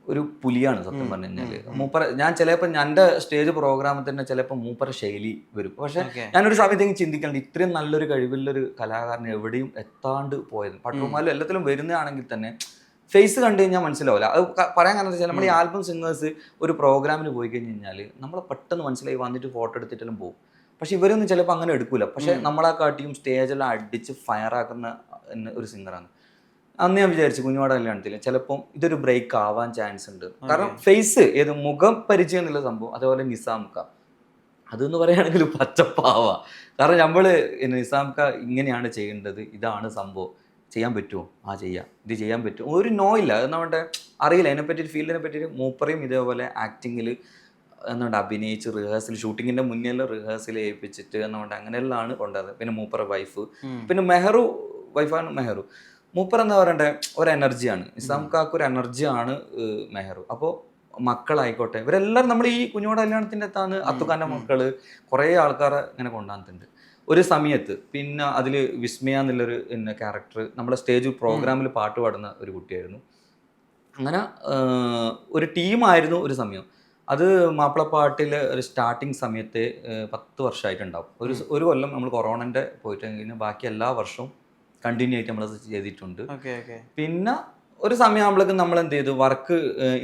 Speaker 1: ഒരു പുലിയാണ് സത്യം പറഞ്ഞു കഴിഞ്ഞാൽ. മൂപ്പറ ഞാൻ ചിലപ്പോൾ എൻ്റെ സ്റ്റേജ് പ്രോഗ്രാമിൽ തന്നെ ചിലപ്പോൾ മൂപ്പറ ശൈലി വരും. പക്ഷെ ഞാനൊരു സമയത്തേക്ക് ചിന്തിക്കണം, ഇത്രയും നല്ലൊരു കഴിവുള്ളൊരു കലാകാരൻ എവിടെയും എത്താണ്ട് പോയത്. പട്ടുമാലും എല്ലാത്തിലും വരുന്നതാണെങ്കിൽ തന്നെ ഫേസ് കണ്ടു കഴിഞ്ഞാൽ മനസ്സിലാവില്ല. അത് പറയാൻ കാരണം വെച്ചാൽ നമ്മൾ ഈ ആൽബം സിംഗേഴ്സ് ഒരു പ്രോഗ്രാമിന് പോയി കഴിഞ്ഞ് കഴിഞ്ഞാൽ നമ്മൾ പെട്ടെന്ന് മനസ്സിലായി വന്നിട്ട് ഫോട്ടോ എടുത്തിട്ടെല്ലാം പോകും. പക്ഷെ ഇവരൊന്നും ചിലപ്പോൾ അങ്ങനെ എടുക്കൂല. പക്ഷെ നമ്മളെ കാട്ടിയും സ്റ്റേജെല്ലാം അടിച്ച് ഫയറാക്കുന്ന ഒരു സിംഗറാണ്. അന്ന് ഞാൻ വിചാരിച്ചു കുഞ്ഞുവാട കല്യാണത്തിൽ ചിലപ്പം ഇതൊരു ബ്രേക്ക് ആവാൻ ചാൻസ് ഉണ്ട്. കാരണം ഫേസ് ഏത് മുഖം പരിചയം എന്നുള്ള സംഭവം. അതേപോലെ നിസാംക്ക അതെന്ന് പറയുകയാണെങ്കിൽ പച്ചപ്പാവ. കാരണം നമ്മൾ നിസാംക്ക ഇങ്ങനെയാണ് ചെയ്യേണ്ടത്, ഇതാണ് സംഭവം, ചെയ്യാൻ പറ്റുമോ, ചെയ്യാം, ഇത് ചെയ്യാൻ പറ്റുമോ, ഒരു നോ ഇല്ല. എന്നുകൊണ്ട് അറിയില്ല അതിനെപ്പറ്റി ഫീൽഡിനെ പറ്റി. മൂപ്പറയും ഇതേപോലെ ആക്ടിങ്ങിൽ എന്നുകൊണ്ട് അഭിനയിച്ച് റിഹേഴ്സൽ ഷൂട്ടിങ്ങിൻ്റെ മുന്നേ റിഹേഴ്സൽ ചെയ്യിപ്പിച്ചിട്ട് എന്നുകൊണ്ട് അങ്ങനെയെല്ലാം കൊണ്ടുവന്നത്. പിന്നെ മൂപ്പറ വൈഫ്, പിന്നെ വൈഫാണ് മെഹറു. മൂപ്പർ എന്താ പറയണ്ടേ ഒരു എനർജിയാണ്. നിസാംക്കാക്ക് ഒരു എനർജിയാണ് മെഹറു. അപ്പോൾ മക്കളായിക്കോട്ടെ ഇവരെല്ലാവരും നമ്മൾ ഈ കുഞ്ഞോട് കല്യാണത്തിൻ്റെ അകത്താണ് അത്തുഖാൻ്റെ മക്കള് കുറേ ആൾക്കാരെ ഇങ്ങനെ കൊണ്ടുവന്നിട്ടുണ്ട് ഒരു സമയത്ത്. പിന്നെ അതിൽ വിസ്മയ എന്നുള്ളൊരു ക്യാരക്ടർ നമ്മളെ സ്റ്റേജ് പ്രോഗ്രാമിൽ പാട്ട് പാടുന്ന ഒരു കുട്ടിയായിരുന്നു. അങ്ങനെ ഒരു ടീമായിരുന്നു ഒരു സമയം. അത് മാപ്പിളപ്പാട്ടിൽ ഒരു സ്റ്റാർട്ടിങ് സമയത്ത് 10 വർഷമായിട്ടുണ്ടാവും. ഒരു കൊല്ലം നമ്മൾ കൊറോണൻ്റെ പോയിട്ട് കഴിഞ്ഞാൽ ബാക്കി എല്ലാ വർഷവും കണ്ടിന്യൂ ആയിട്ട് നമ്മളത് ചെയ്തിട്ടുണ്ട്. പിന്നെ ഒരു സമയമാകുമ്പോഴേക്കും നമ്മൾ എന്ത് ചെയ്തു, വർക്ക്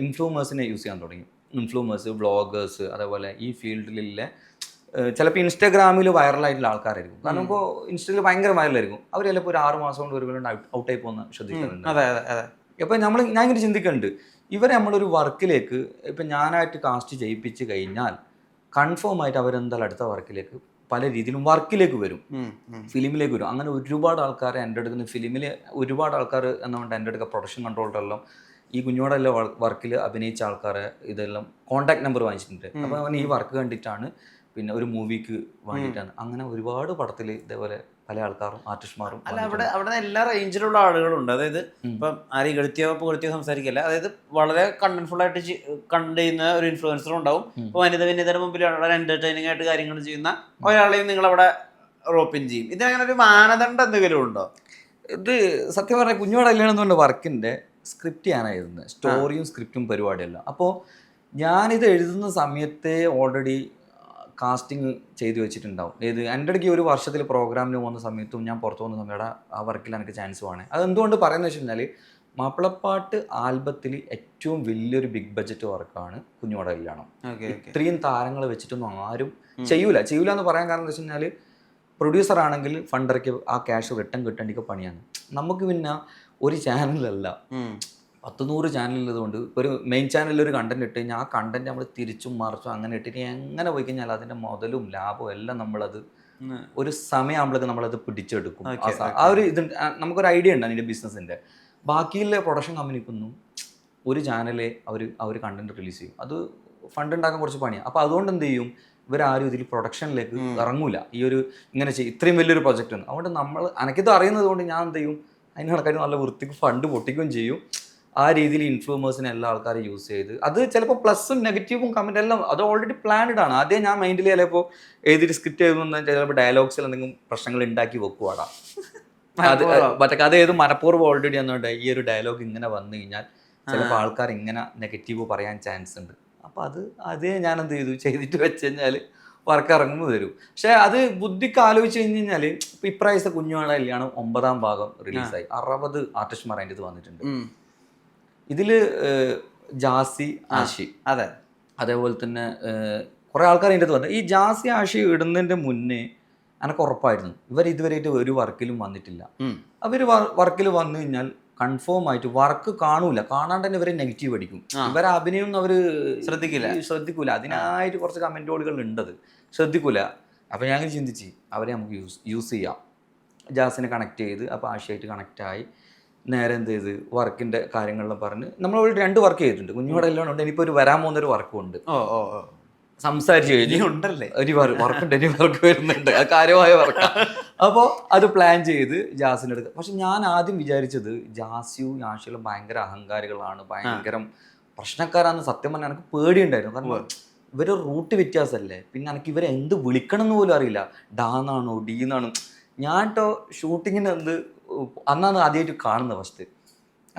Speaker 1: ഇൻഫ്ലുവൻസേഴ്സിനെ യൂസ് ചെയ്യാൻ തുടങ്ങി. ഇൻഫ്ലുവൻസേഴ്സ്, വ്ളോഗേഴ്സ്, അതേപോലെ ഈ ഫീൽഡിലെ ചിലപ്പോൾ ഇൻസ്റ്റാഗ്രാമിൽ വൈറലായിട്ടുള്ള ആൾക്കാരായിരിക്കും. കാരണം ഇപ്പോൾ ഇൻസ്റ്റയിൽ ഭയങ്കര വൈറലായിരിക്കും. അവർ ചിലപ്പോൾ ഒരു 6 മാസം കൊണ്ട് ഒരു കൊല്ലം ഔട്ടായി പോകുന്ന ശ്രദ്ധിക്കുന്നുണ്ട്. അപ്പോൾ ഞാൻ ഇങ്ങനെ ചിന്തിക്കുന്നുണ്ട്, ഇവരെ നമ്മളൊരു വർക്കിലേക്ക് ഇപ്പം ഞാനായിട്ട് കാസ്റ്റ് ചെയ്യിപ്പിച്ച് കഴിഞ്ഞാൽ കൺഫേം ആയിട്ട് അവരെന്തായാലും അടുത്ത വർക്കിലേക്ക് പല രീതിയിലും വർക്കിലേക്ക് വരും, ഫിലിമിലേക്ക് വരും. അങ്ങനെ ഒരുപാട് ആൾക്കാർ എൻ്റെ അടുക്കുന്ന ഫിലിമിൽ ഒരുപാട് ആൾക്കാർ എന്നുകൊണ്ട് എൻ്റെ അടുക്ക പ്രൊഡക്ഷൻ കൺട്രോളറെല്ലാം ഈ കുഞ്ഞോടെല്ലാം വർക്കിൽ അഭിനയിച്ച ആൾക്കാരെ ഇതെല്ലാം കോൺടാക്ട് നമ്പർ വാങ്ങിച്ചിട്ടുണ്ട്. അപ്പോൾ അവൻ ഈ വർക്ക് കണ്ടിട്ടാണ് പിന്നെ ഒരു മൂവിക്ക് വേണ്ടിയിട്ടാണ്. അങ്ങനെ ഒരുപാട് പടത്തിൽ ഇതേപോലെ പല ആൾക്കാരും ആർട്ടിസ്റ്റ്മാരും.
Speaker 3: അല്ല അവിടെ എല്ലാ റേഞ്ചിലുള്ള ആളുകളുണ്ട്. അതായത് ഇപ്പം ആരെയും ഗളിത്തിയോ സംസാരിക്കില്ല. അതായത് വളരെ കണ്ടന്റ്ഫുൾ ആയിട്ട് കണ്ട് ചെയ്യുന്ന ഒരു ഇൻഫ്ലുവൻസറും ഉണ്ടാവും. ഇപ്പോൾ വനിതയുടെ മുമ്പിൽ വളരെ എന്റർടൈനിങ് ആയിട്ട് കാര്യങ്ങൾ ചെയ്യുന്ന ഒരാളെയും നിങ്ങളവിടെ റോപ്പിൻ ചെയ്യും. ഇതിനങ്ങനെ ഒരു മാനദണ്ഡം എന്തെങ്കിലും ഉണ്ടോ?
Speaker 1: ഇത് സത്യം പറഞ്ഞാൽ കുഞ്ഞോട് കല്യാണം എന്നുകൊണ്ട് വർക്കിൻ്റെ സ്ക്രിപ്റ്റ് ചെയ്യാനായിരുന്നു, സ്റ്റോറിയും സ്ക്രിപ്റ്റും പരിപാടിയല്ല. അപ്പോൾ ഞാനിത് എഴുതുന്ന സമയത്തെ ഓൾറെഡി കാസ്റ്റിംഗ് ചെയ്ത് വെച്ചിട്ടുണ്ടാവും. എൻ്റെ ഇടയ്ക്ക് ഒരു വർഷത്തിൽ പ്രോഗ്രാമിന് പോകുന്ന സമയത്തും ഞാൻ പുറത്തു പോകുന്ന സമയത്ത് ആ വർക്കിൽ എനിക്ക് ചാൻസ് വേണേ. അതെന്തുകൊണ്ട് പറയുന്നത് വെച്ച് കഴിഞ്ഞാൽ മാപ്പിളപ്പാട്ട് ആൽബത്തിൽ ഏറ്റവും വലിയൊരു ബിഗ് ബഡ്ജറ്റ് വർക്കാണ് കുഞ്ഞോടെ കല്യാണം. ഇത്രയും താരങ്ങൾ വെച്ചിട്ടൊന്നും ആരും ചെയ്യൂല എന്ന് പറയാൻ കാരണം എന്താ വെച്ച് കഴിഞ്ഞാൽ പ്രൊഡ്യൂസർ ആണെങ്കിൽ ഫണ്ടർക്ക് ആ ക്യാഷ് റിട്ടേൺ കിട്ടേണ്ടിക്ക് പണിയാണ്. നമുക്ക് പിന്നെ ഒരു ചാനലല്ല 100 ചാനലുള്ളതുകൊണ്ട് ഒരു മെയിൻ ചാനലിൽ ഒരു കണ്ടന്റ് ഇട്ട് കഴിഞ്ഞാൽ ആ കണ്ടന്റ് നമ്മൾ തിരിച്ചും മറിച്ചും അങ്ങനെ ഇട്ടിട്ട് എങ്ങനെ പോയി കഴിഞ്ഞാൽ അതിൻ്റെ മുതലും ലാഭവും എല്ലാം നമ്മളത് ഒരു സമയമാകുമ്പോഴേക്ക് നമ്മളത് പിടിച്ചെടുക്കും. ആ ഒരു ഇത് നമുക്കൊരു ഐഡിയ ഉണ്ട് അതിൻ്റെ ബിസിനസ്സിൻ്റെ. ബാക്കിയുള്ള പ്രൊഡക്ഷൻ കമ്പനിക്കൊന്നും ഒരു ചാനലേ അവർ കണ്ടന്റ് റിലീസ് ചെയ്യും. അത് ഫണ്ട് ഉണ്ടാക്കാൻ കുറച്ച് പണിയാണ്. അപ്പോൾ അതുകൊണ്ട് എന്ത് ചെയ്യും, ഇവരാരും ഇതിൽ പ്രൊഡക്ഷനിലേക്ക് ഇറങ്ങൂല. ഈ ഒരു ഇങ്ങനെ ഇത്രയും വലിയൊരു പ്രൊജക്റ്റ് ആണ്. അതുകൊണ്ട് എനിക്കിത് അറിയുന്നത് കൊണ്ട് ഞാൻ എന്ത് ചെയ്യും, അതിന് കണക്കായിട്ട് നല്ല വൃത്തിക്ക് ഫണ്ട് പൊട്ടിക്കുകയും ചെയ്യും. ആ രീതിയിൽ ഇൻഫ്ലുവൻസിനെ എല്ലാ ആൾക്കാരും യൂസ് ചെയ്ത് അത് ചിലപ്പോൾ പ്ലസും നെഗറ്റീവും കമന്റ് എല്ലാം അത് ഓൾറെഡി പ്ലാൻഡ് ആണ്. ആദ്യം ഞാൻ മൈൻഡിൽ ചിലപ്പോൾ എഴുതിയിട്ട് സ്ക്രിപ്റ്റ് എഴുതുന്ന ചിലപ്പോൾ ഡയലോഗ്സിൽ എന്തെങ്കിലും പ്രശ്നങ്ങൾ ഉണ്ടാക്കി വെക്കുവാടാ. അത് മറ്റേ കഥ ഏത് മനഃപൂർവ്വം ഓൾറെഡി എന്നുണ്ട് ഈ ഒരു ഡയലോഗ് ഇങ്ങനെ വന്നു കഴിഞ്ഞാൽ ചിലപ്പോൾ ആൾക്കാർ ഇങ്ങനെ നെഗറ്റീവ് പറയാൻ ചാൻസ് ഉണ്ട്. അപ്പോൾ അതേ ഞാൻ എന്ത് ചെയ്തിട്ട് വെച്ച് കഴിഞ്ഞാൽ വർക്ക് ഇറങ്ങുമ്പോൾ തരും. പക്ഷെ അത് ബുദ്ധിക്ക് ആലോചിച്ച് കഴിഞ്ഞ് കഴിഞ്ഞാൽ ഇപ്പം ഇപ്രാവശ്യത്തെ കുഞ്ഞുവാട കല്യാണം 9ാം ഭാഗം റിലീസായി. 60 ആർട്ടിസ്റ്റ്മാർ അതിൻ്റെ ഇത് വന്നിട്ടുണ്ട്. ഇതിൽ ജാസി ആഷി
Speaker 3: അതെ
Speaker 1: അതേപോലെ തന്നെ കുറേ ആൾക്കാർ അതിൻ്റെ അത് വന്നു. ഈ ജാസി ആഷി ഇടുന്നതിൻ്റെ മുന്നേ എനിക്ക് ഉറപ്പായിരുന്നു ഇവർ ഇതുവരെയായിട്ട് ഒരു വർക്കിലും വന്നിട്ടില്ല. അവർ വർക്കിൽ വന്നു കഴിഞ്ഞാൽ കൺഫേം ആയിട്ട് വർക്ക് കാണൂല, കാണാണ്ട് തന്നെ ഇവരെ നെഗറ്റീവ് അടിക്കും. ഇവരെ അഭിനയം അവർ ശ്രദ്ധിക്കൂല. അതിനായിട്ട് കുറച്ച് കമൻറ്റുകൾ ഉണ്ടത് ശ്രദ്ധിക്കൂല. അപ്പോൾ ഞാൻ ചിന്തിച്ച് അവരെ നമുക്ക് യൂസ് ചെയ്യാം. ജാസിനെ കണക്ട് ചെയ്ത് അപ്പോൾ ആഷിയായിട്ട് കണക്റ്റായി നേരെ എന്ത് ചെയ്ത് വർക്കിൻ്റെ കാര്യങ്ങളെല്ലാം പറഞ്ഞ് നമ്മൾ 2 വർക്ക് ചെയ്തിട്ടുണ്ട്. കുഞ്ഞുകൂടെ എല്ലാം ഉണ്ട്. ഇനിയിപ്പോൾ ഒരു വരാൻ പോകുന്നൊരു വർക്കും ഉണ്ട്. സംസാരിച്ചു കഴിഞ്ഞു
Speaker 3: ഉണ്ടല്ലേ
Speaker 1: ഒരു വർക്കുണ്ട്, ഇനി വർക്ക് വരുന്നുണ്ട്, അത് കാര്യമായ വർക്കാണ്. അപ്പോൾ അത് പ്ലാൻ ചെയ്ത് ജാസിൻ്റെ അടുത്ത്. പക്ഷെ ഞാൻ ആദ്യം വിചാരിച്ചത് ജാസിയും ആഷിയും ഭയങ്കര അഹങ്കാരികളാണ്, ഭയങ്കര പ്രശ്നക്കാരാന്ന്. സത്യം പറഞ്ഞാൽ എനിക്ക് പേടിയുണ്ടായിരുന്നു. കാരണം ഇവര് റൂട്ട് വ്യത്യാസമല്ലേ, പിന്നെ എനിക്ക് ഇവരെ എന്ത് വിളിക്കണം എന്ന് പോലും അറിയില്ല. ഡാന്നാണോ ഡീന്നാണോ. ഞാൻ ഷൂട്ടിങ്ങിന് അന്നാണ് ആദ്യമായിട്ട് കാണുന്നത് ഫസ്റ്റ്.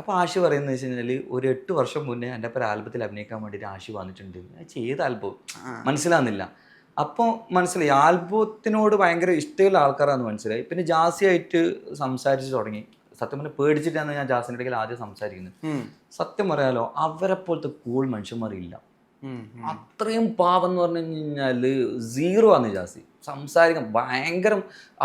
Speaker 1: അപ്പോൾ ആഷി പറയുന്നത് വെച്ച് കഴിഞ്ഞാൽ ഒരു 8 വർഷം മുന്നേ എൻ്റെ ഒപ്പം ആൽബത്തിൽ അഭിനയിക്കാൻ വേണ്ടിയിട്ട് ആഷി വന്നിട്ടുണ്ട്. ഏത് ആൽബം മനസ്സിലാകുന്നില്ല. അപ്പോൾ മനസ്സിലായി ആൽബത്തിനോട് ഭയങ്കര ഇഷ്ടമുള്ള ആൾക്കാരാണെന്ന് മനസ്സിലായി. പിന്നെ ജാസിയായിട്ട് സംസാരിച്ച് തുടങ്ങി. സത്യം പറഞ്ഞാൽ പേടിച്ചിട്ടാണ് ഞാൻ ജാസിൻ്റെ ഇടയിൽ ആദ്യം സംസാരിക്കുന്നത്. സത്യം പറയാലോ അവരെ പോലത്തെ കൂൾ മനുഷ്യന്മാരില്ല. അത്രയും പാവം എന്ന് പറഞ്ഞു കഴിഞ്ഞാൽ 0 ആണ് ജാസി. സംസാരിക്കാൻ ഭയങ്കര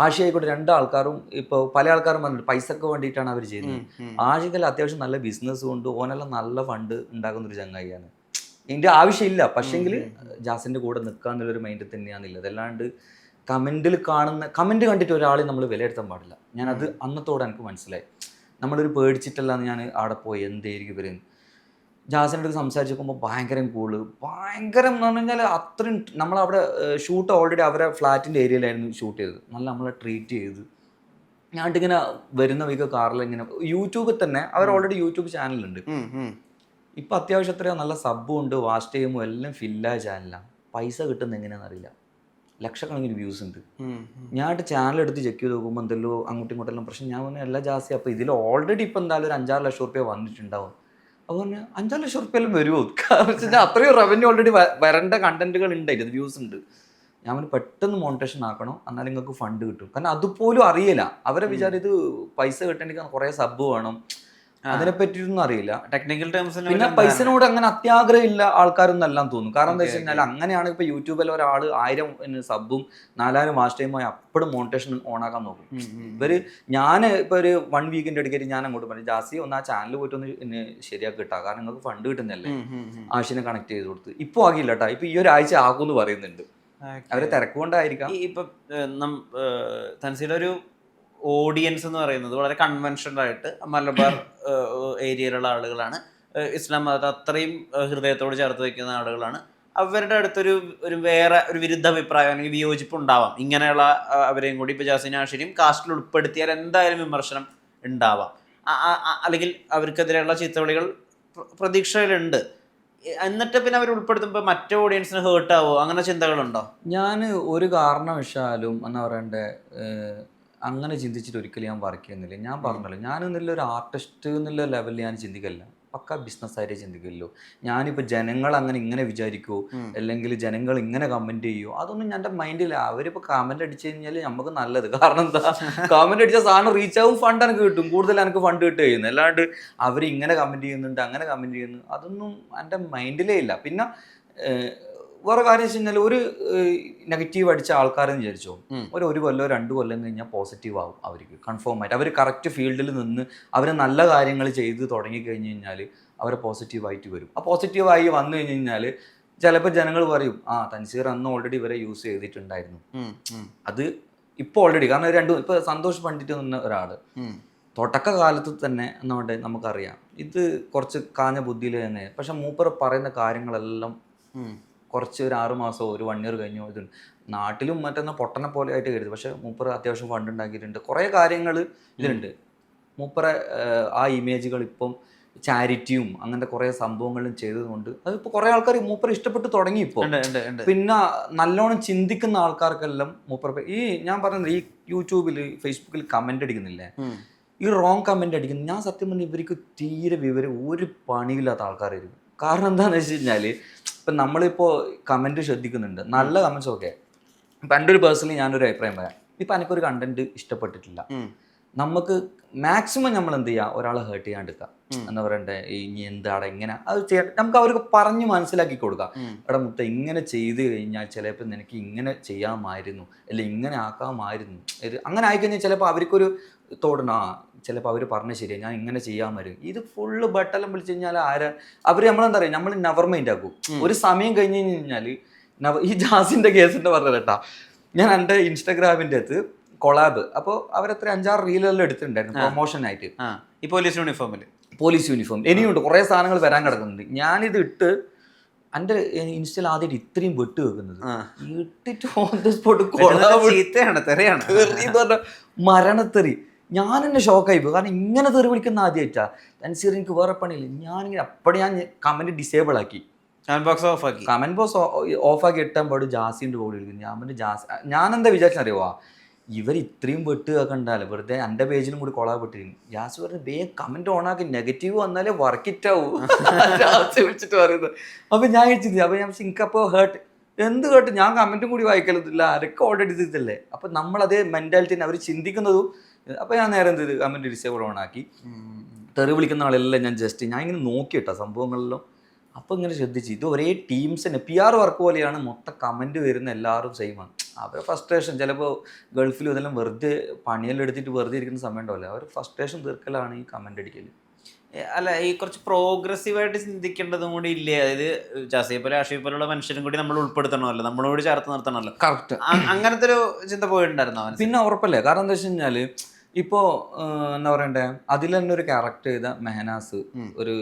Speaker 1: ആഷിയായിക്കോട്ടെ. 2 ആൾക്കാരും ഇപ്പോൾ പല ആൾക്കാരും വന്നിട്ട് പൈസക്ക് വേണ്ടിയിട്ടാണ് അവർ ചെയ്യുന്നത്. ആഷിക്കെല്ലാം അത്യാവശ്യം നല്ല ബിസിനസ് കൊണ്ട് ഓനെല്ലാം നല്ല ഫണ്ട് ഉണ്ടാക്കുന്നൊരു ചങ്ങായിയാണ്. ഇതിൻ്റെ ആവശ്യമില്ല. പക്ഷേങ്കിൽ ജാസിൻ്റെ കൂടെ നിൽക്കുക എന്നുള്ളൊരു മൈൻഡ് തന്നെയാണെന്നില്ല. അതല്ലാണ്ട് കമൻറ്റ് കണ്ടിട്ട് ഒരാളെ നമ്മൾ വിലയിരുത്താൻ പാടില്ല. ഞാനത് അന്നത്തോടെ എനിക്ക് മനസ്സിലായി. നമ്മളൊരു പേടിച്ചിട്ടല്ലാന്ന് ഞാൻ അവിടെ പോയി എന്തായിരിക്കും ഇവർ. ജാസിൻ്റെ അടുത്ത് സംസാരിച്ച് നോക്കുമ്പോൾ ഭയങ്കര കൂള്, ഭയങ്കരം എന്ന് പറഞ്ഞു കഴിഞ്ഞാൽ അത്രയും. നമ്മളവിടെ ഷൂട്ട് ഓൾറെഡി അവരെ ഫ്ലാറ്റിൻ്റെ ഏരിയയിലായിരുന്നു ഷൂട്ട് ചെയ്തത്. നല്ല നമ്മളെ ട്രീറ്റ് ചെയ്ത് ഞാനിട്ടിങ്ങനെ വരുന്ന വീക്ക് കാറിൽ ഇങ്ങനെ യൂട്യൂബിൽ തന്നെ അവർ ഓൾറെഡി യൂട്യൂബ് ചാനലുണ്ട്. ഇപ്പം അത്യാവശ്യം എത്രയോ നല്ല സബ്ബും ഉണ്ട്, വാച്ച് ടൈമും എല്ലാം ഫില്ലായ ചാനലാണ്. പൈസ കിട്ടുന്നത് എങ്ങനെയാണെന്ന് അറിയില്ല. ലക്ഷക്കണക്കിന് വ്യൂസ് ഉണ്ട്. ഞാനിട്ട് ചാനൽ എടുത്ത് ചെക്ക് ചെയ്ത് നോക്കുമ്പോൾ എന്തെല്ലോ അങ്ങോട്ടും ഇങ്ങോട്ടെല്ലാം പ്രശ്നം. ഞാൻ പറഞ്ഞു എല്ലാ ജാസി അപ്പോൾ ഇതിൽ ഓൾറെഡി ഇപ്പം എന്തായാലും ഒരു 5-6 ലക്ഷം റുപ്യ വന്നിട്ടുണ്ടാവും. അപ്പോൾ പറഞ്ഞാൽ 5-6 ലക്ഷം റുപ്യയെല്ലാം വരുമോ? കാരണം വെച്ച് കഴിഞ്ഞാൽ അത്രയും റവന്യൂ ഓൾറെഡി വരേണ്ട കണ്ടന്റുകൾ ഉണ്ടായിട്ട് വ്യൂസ് ഉണ്ട്. ഞാൻ പെട്ടെന്ന് മോണിറ്റേഷൻ ആക്കണം, എന്നാൽ നിങ്ങൾക്ക് ഫണ്ട് കിട്ടും. കാരണം അതുപോലും അറിയില്ല. അവരെ വിചാരം ഇത് പൈസ കിട്ടണമെങ്കിൽ കുറേ സബ്ബ് വേണം, അതിനെ പറ്റിയൊന്നും അറിയില്ല.
Speaker 3: ടെക്നിക്കൽ ടേംസിൽ
Speaker 1: പിന്നെ പൈസനോട് അങ്ങനെ അത്യാഗ്രഹം ഇല്ല ആൾക്കാരൊന്നും എല്ലാം തോന്നും. കാരണം എന്താ വെച്ച് കഴിഞ്ഞാൽ അങ്ങനെയാണ് ഇപ്പോൾ യൂട്യൂബിൽ ഒരാൾ 1000 സബ്ബും 4000 വാച്ച് ടൈമായി അപ്പോഴും മോണിറ്റേഷൻ ഓണാക്കാൻ നോക്കും. ഞാൻ ഇപ്പോൾ ഒരു 1 വീക്കിൻ്റെ ഇടയ്ക്ക് ഞാൻ അങ്ങോട്ട് പറഞ്ഞു ജാസി ഒന്ന് ആ ചാനൽ പോയിട്ട് ഒന്ന് ശരിയാക്കി കിട്ടാം, കാരണം നിങ്ങൾക്ക് ഫണ്ട് കിട്ടുന്നതല്ലേ. ആഷിനെ കണക്ട് ചെയ്ത് കൊടുത്ത് ഇപ്പോൾ ആകില്ല കേട്ടോ. ഇപ്പോൾ ഈ ഒരാഴ്ച ആകുമെന്ന് പറയുന്നുണ്ട്. അവരെ തിരക്കുകൊണ്ടായിരിക്കാം.
Speaker 3: ഇപ്പൊ തൻസീടെ ഒരു ഓഡിയൻസ് എന്ന് പറയുന്നത് വളരെ കൺവെൻഷണൽ ആയിട്ട് മലബാർ ഏരിയയിലുള്ള ആളുകളാണ്. ഇസ്ലാം മതത്തെ അത്രയും ഹൃദയത്തോട് ചേർത്ത് വയ്ക്കുന്ന ആളുകളാണ്. അവരുടെ അടുത്തൊരു വേറെ ഒരു വിരുദ്ധ അഭിപ്രായം അല്ലെങ്കിൽ വിയോജിപ്പ് ഉണ്ടാവാം. ഇങ്ങനെയുള്ള അവരെയും കൂടി ഇപ്പോൾ ജാസിനെ ആഷിനെയും കാസ്റ്റിൽ ഉൾപ്പെടുത്തിയാൽ എന്തായാലും വിമർശനം ഉണ്ടാവാം, അല്ലെങ്കിൽ അവർക്കെതിരെയുള്ള ചീത്തവിളികൾ പ്രതീക്ഷയിലുണ്ട്. എന്നിട്ട് പിന്നെ അവർ ഉൾപ്പെടുത്തുമ്പോൾ മറ്റേ ഓഡിയൻസിന് ഹേർട്ട് ആവോ, അങ്ങനെ ചിന്തകളുണ്ടോ?
Speaker 1: ഞാൻ ഒരു കാരണവശാലും എന്നാ പറയണ്ടേ അങ്ങനെ ചിന്തിച്ചിട്ട് ഒരിക്കലും ഞാൻ വർക്ക് ചെയ്യുന്നില്ല. ഞാൻ പറഞ്ഞല്ലോ ഞാൻ എന്നുള്ള ഒരു ആർട്ടിസ്റ്റ് എന്നുള്ള ലെവലിൽ ഞാൻ ചിന്തിക്കില്ല, പക്ക ബിസിനസ്സായിട്ടേ ചിന്തിക്കുള്ളൂ. ഞാനിപ്പോൾ ജനങ്ങൾ അങ്ങനെ ഇങ്ങനെ വിചാരിക്കുമോ അല്ലെങ്കിൽ ജനങ്ങൾ ഇങ്ങനെ കമൻറ്റ് ചെയ്യുമോ അതൊന്നും എൻ്റെ മൈൻഡില്ല. അവരിപ്പോൾ കമൻറ്റ് അടിച്ചു കഴിഞ്ഞാൽ നമുക്ക് നല്ലത്. കാരണം എന്താ, കമൻറ്റ് അടിച്ച സാധനം റീച്ച് ആവും, ഫണ്ട് എനിക്ക് കിട്ടും, കൂടുതൽ എനിക്ക് ഫണ്ട് കിട്ടുക ചെയ്യുന്നത്. അല്ലാണ്ട് അവർ ഇങ്ങനെ കമൻറ്റ് ചെയ്യുന്നുണ്ട് അങ്ങനെ കമൻറ്റ് ചെയ്യുന്നു അതൊന്നും എൻ്റെ മൈൻഡിലേ ഇല്ല. പിന്നെ വേറെ കാര്യം വെച്ച് കഴിഞ്ഞാൽ ഒരു നെഗറ്റീവ് അടിച്ച ആൾക്കാരെന്ന് വിചാരിച്ചോ, ഒരു കൊല്ലോ 2 കൊല്ലം കഴിഞ്ഞാൽ പോസിറ്റീവ് ആവും അവർക്ക് കൺഫേം ആയിട്ട്. അവർ കറക്റ്റ് ഫീൽഡിൽ നിന്ന് അവർ നല്ല കാര്യങ്ങൾ ചെയ്ത് തുടങ്ങി കഴിഞ്ഞ് കഴിഞ്ഞാൽ അവർ പോസിറ്റീവായിട്ട് വരും. ആ പോസിറ്റീവായി വന്നു കഴിഞ്ഞ് കഴിഞ്ഞാൽ ചിലപ്പോൾ ജനങ്ങൾ പറയും തൻസീർ അന്ന് ഓൾറെഡി ഇവരെ യൂസ് ചെയ്തിട്ടുണ്ടായിരുന്നു. അത് ഇപ്പോൾ ഓൾറെഡി കാരണം ഇപ്പോൾ സന്തോഷ് പണ്ഡിറ്റ് എന്ന ഒരാൾ തുടക്കകാലത്ത് തന്നെ എന്നുകൊണ്ട് നമുക്കറിയാം ഇത് കുറച്ച് കാഞ്ഞ ബുദ്ധിയിൽ തന്നെ. പക്ഷെ മൂപ്പർ പറയുന്ന കാര്യങ്ങളെല്ലാം കുറച്ച് ഒരു 6 മാസമോ ഒരു 1 ഇയർ കഴിഞ്ഞോ ഇതുണ്ട്. നാട്ടിലും മറ്റൊന്ന് പൊട്ടനെ പോലെ ആയിട്ട് കരുതി. പക്ഷെ മൂപ്പർ അത്യാവശ്യം ഫണ്ട് ഉണ്ടാക്കിയിട്ടുണ്ട്, കുറേ കാര്യങ്ങൾ ഇതിലുണ്ട്. മൂപ്പറെ ആ ഇമേജുകൾ ഇപ്പം ചാരിറ്റിയും അങ്ങനത്തെ കുറേ സംഭവങ്ങളും ചെയ്തതുകൊണ്ട് അതിപ്പോൾ കുറേ ആൾക്കാർ മൂപ്പർ ഇഷ്ടപ്പെട്ട് തുടങ്ങി ഇപ്പോൾ. പിന്നെ നല്ലോണം ചിന്തിക്കുന്ന ആൾക്കാർക്കെല്ലാം മൂപ്പർ ഈ ഞാൻ പറയുന്നത് ഈ യൂട്യൂബിൽ ഫേസ്ബുക്കിൽ കമൻ്റ് അടിക്കുന്നില്ലേ, ഈ റോങ് കമൻ്റ് അടിക്കുന്നത്, ഞാൻ സത്യം പറഞ്ഞാൽ ഇവർക്ക് തീരെ വിവരം ഒരു പണിയില്ലാത്ത ആൾക്കാരായിരിക്കും. കാരണം എന്താണെന്ന് വെച്ച് കഴിഞ്ഞാൽ ഇപ്പം നമ്മളിപ്പോൾ കമൻറ്റ് ശ്രദ്ധിക്കുന്നുണ്ട്, നല്ല കമൻസ് ഒക്കെ. ഇപ്പം എൻ്റെ ഒരു പേഴ്സണലി ഞാനൊരു അഭിപ്രായം പറയാം. ഇപ്പം എനിക്കൊരു കണ്ടന്റ് ഇഷ്ടപ്പെട്ടിട്ടില്ല, നമുക്ക് മാക്സിമം നമ്മൾ എന്ത് ചെയ്യുക, ഒരാളെ ഹേർട്ട് ചെയ്യാണ്ടിരിക്കുക. എന്താ പറയണ്ടേ, ഇനി എന്താടെ ഇങ്ങനെ അത് ചെയ്യാൻ നമുക്ക് അവർക്ക് പറഞ്ഞ് മനസ്സിലാക്കി കൊടുക്കാം. എടാ മുത്ത ഇങ്ങനെ ചെയ്ത് കഴിഞ്ഞാൽ ചിലപ്പോൾ നിനക്ക് ഇങ്ങനെ ചെയ്യാമായിരുന്നു, അല്ലെ ഇങ്ങനെ ആക്കാമായിരുന്നു. അങ്ങനെ ആയിക്കഴിഞ്ഞാൽ ചിലപ്പോൾ അവർക്കൊരു തോടണം, ചിലപ്പോൾ അവർ പറഞ്ഞ ശരിയാണ്, ഞാൻ ഇങ്ങനെ ചെയ്യാമായിരുന്നു. ഇത് ഫുള്ള് ബട്ടെല്ലാം വിളിച്ചു കഴിഞ്ഞാൽ അവർ നമ്മളെന്താ പറയുക, നമ്മൾ നെവർ മൈൻഡ് ആക്കും. ഒരു സമയം കഴിഞ്ഞ് കഴിഞ്ഞാൽ ഈ ജാസിൻ്റെ കേസിൻ്റെ പറഞ്ഞത് കേട്ടാ, ഞാൻ എൻ്റെ ഇൻസ്റ്റാഗ്രാമിൻ്റെ അകത്ത് കൊളാബ്, അപ്പോൾ അവരത്ര 5-6 റീലെല്ലാം എടുത്തിട്ടുണ്ടായിരുന്നു പ്രൊമോഷനായിട്ട്.
Speaker 3: ഈ പോലീസ് യൂണിഫോം
Speaker 1: ഇനിയുണ്ട്, കുറേ സാധനങ്ങൾ വരാൻ കിടക്കുന്നുണ്ട്. ഞാനിത് ഇട്ട് എൻ്റെ ഇൻസ്റ്റയിൽ ആദ്യമായിട്ട് ഇത്രയും വെട്ട് വെക്കുന്നത്, ഇട്ടിട്ട് ഓൺ ദ സ്പോട്ട് മരണത്തെറി. ഞാൻ എന്നെ ഷോക്കായി പോയി, കാരണം ഇങ്ങനെ തെറി വിളിക്കുന്ന ആദ്യമായിട്ടാ. തൻസീർ എനിക്ക് വേറെ പണിയില്ല, ഞാനിങ്ങനെ അപ്പോഴും ഞാൻ കമൻറ്റ് ഡിസേബിൾ ആക്കി, കമൻറ്റ് ബോക്സ് ഓഫാക്കി ഇട്ടാൻ പാടും ജാസിൻ്റെ ബോഡി വിളിക്കുന്നു. ഞാൻ പറഞ്ഞു ഞാനെന്താ വിചാരിച്ചറിയുവാ, ഇവർ ഇത്രയും വെട്ട് കണ്ടാലോ വെറുതെ എൻ്റെ പേജിലും കൂടി കൊളാപ്പെട്ടിരിക്കും. ജാസ് പറഞ്ഞു വേഗം കമൻറ്റ് ഓണാക്കി, നെഗറ്റീവ് വന്നാലേ വർക്കിറ്റാവൂ ജാസ് വിളിച്ചിട്ട് പറയുന്നത്. അപ്പം ഞാൻ ചോദിച്ചില്ല, അപ്പം ഞാൻ എനിക്കപ്പോൾ ഹേർട്ട്, എന്ത് കേട്ട്, ഞാൻ കമൻറ്റും കൂടി വായിക്കലത്തില്ല, ആരൊക്കെ ഓൾറെഡി ചെയ്തില്ലേ. അപ്പം നമ്മളതേ മെൻറ്റാലിറ്റിനെ അവർ ചിന്തിക്കുന്നതും. അപ്പോൾ ഞാൻ നേരെ എന്ത് ചെയ്ത് കമൻറ്റ് ഡിസേബിൾ ഓണാക്കി, തെറി വിളിക്കുന്ന ആളെല്ലാം ഞാൻ ഞാൻ ഇങ്ങനെ നോക്കിയിട്ടാ സംഭവങ്ങളിലും. അപ്പോൾ ഇങ്ങനെ ശ്രദ്ധിച്ച്, ഇത് ഒരേ ടീംസിന് PR വർക്ക് പോലെയാണ്, മൊത്തം കമൻറ്റ് വരുന്ന എല്ലാവരും സെയിമാണ്. അവരുടെ ഫ്രസ്ട്രേഷൻ ചിലപ്പോൾ ഗൾഫിലും ഇതെല്ലാം വെറുതെ പണിയെല്ലാം എടുത്തിട്ട് വെറുതെ ഇരിക്കുന്ന സമയം ഉണ്ടാവില്ല, അവർ ഫ്രസ്ട്രേഷൻ തീർക്കലാണ് ഈ കമൻറ്റ് അടിക്കൽ.
Speaker 3: അല്ല, ഈ കുറച്ച് പ്രോഗ്രസീവായിട്ട് ചിന്തിക്കേണ്ടതും കൂടി ഇല്ലേ? അതായത് ജാസിയെ പോലെ ആഷിഫ് പോലുള്ള മനുഷ്യരും കൂടി നമ്മൾ ഉൾപ്പെടുത്തണമല്ലോ, നമ്മളോട് ചേർത്ത് നിർത്തണമല്ലോ.
Speaker 1: കറക്റ്റ്.
Speaker 3: അങ്ങനത്തെ ഒരു ചിന്ത പോയിട്ടുണ്ടായിരുന്നോ?
Speaker 1: പിന്നെ ഉറപ്പല്ലേ, കാരണം എന്താ വെച്ച് കഴിഞ്ഞാൽ ഇപ്പോൾ എന്താ പറയണ്ടേ, അതിൽ തന്നെ ഒരു ക്യാരക്ടർ ചെയ്ത മെഹനാസ് ഒരു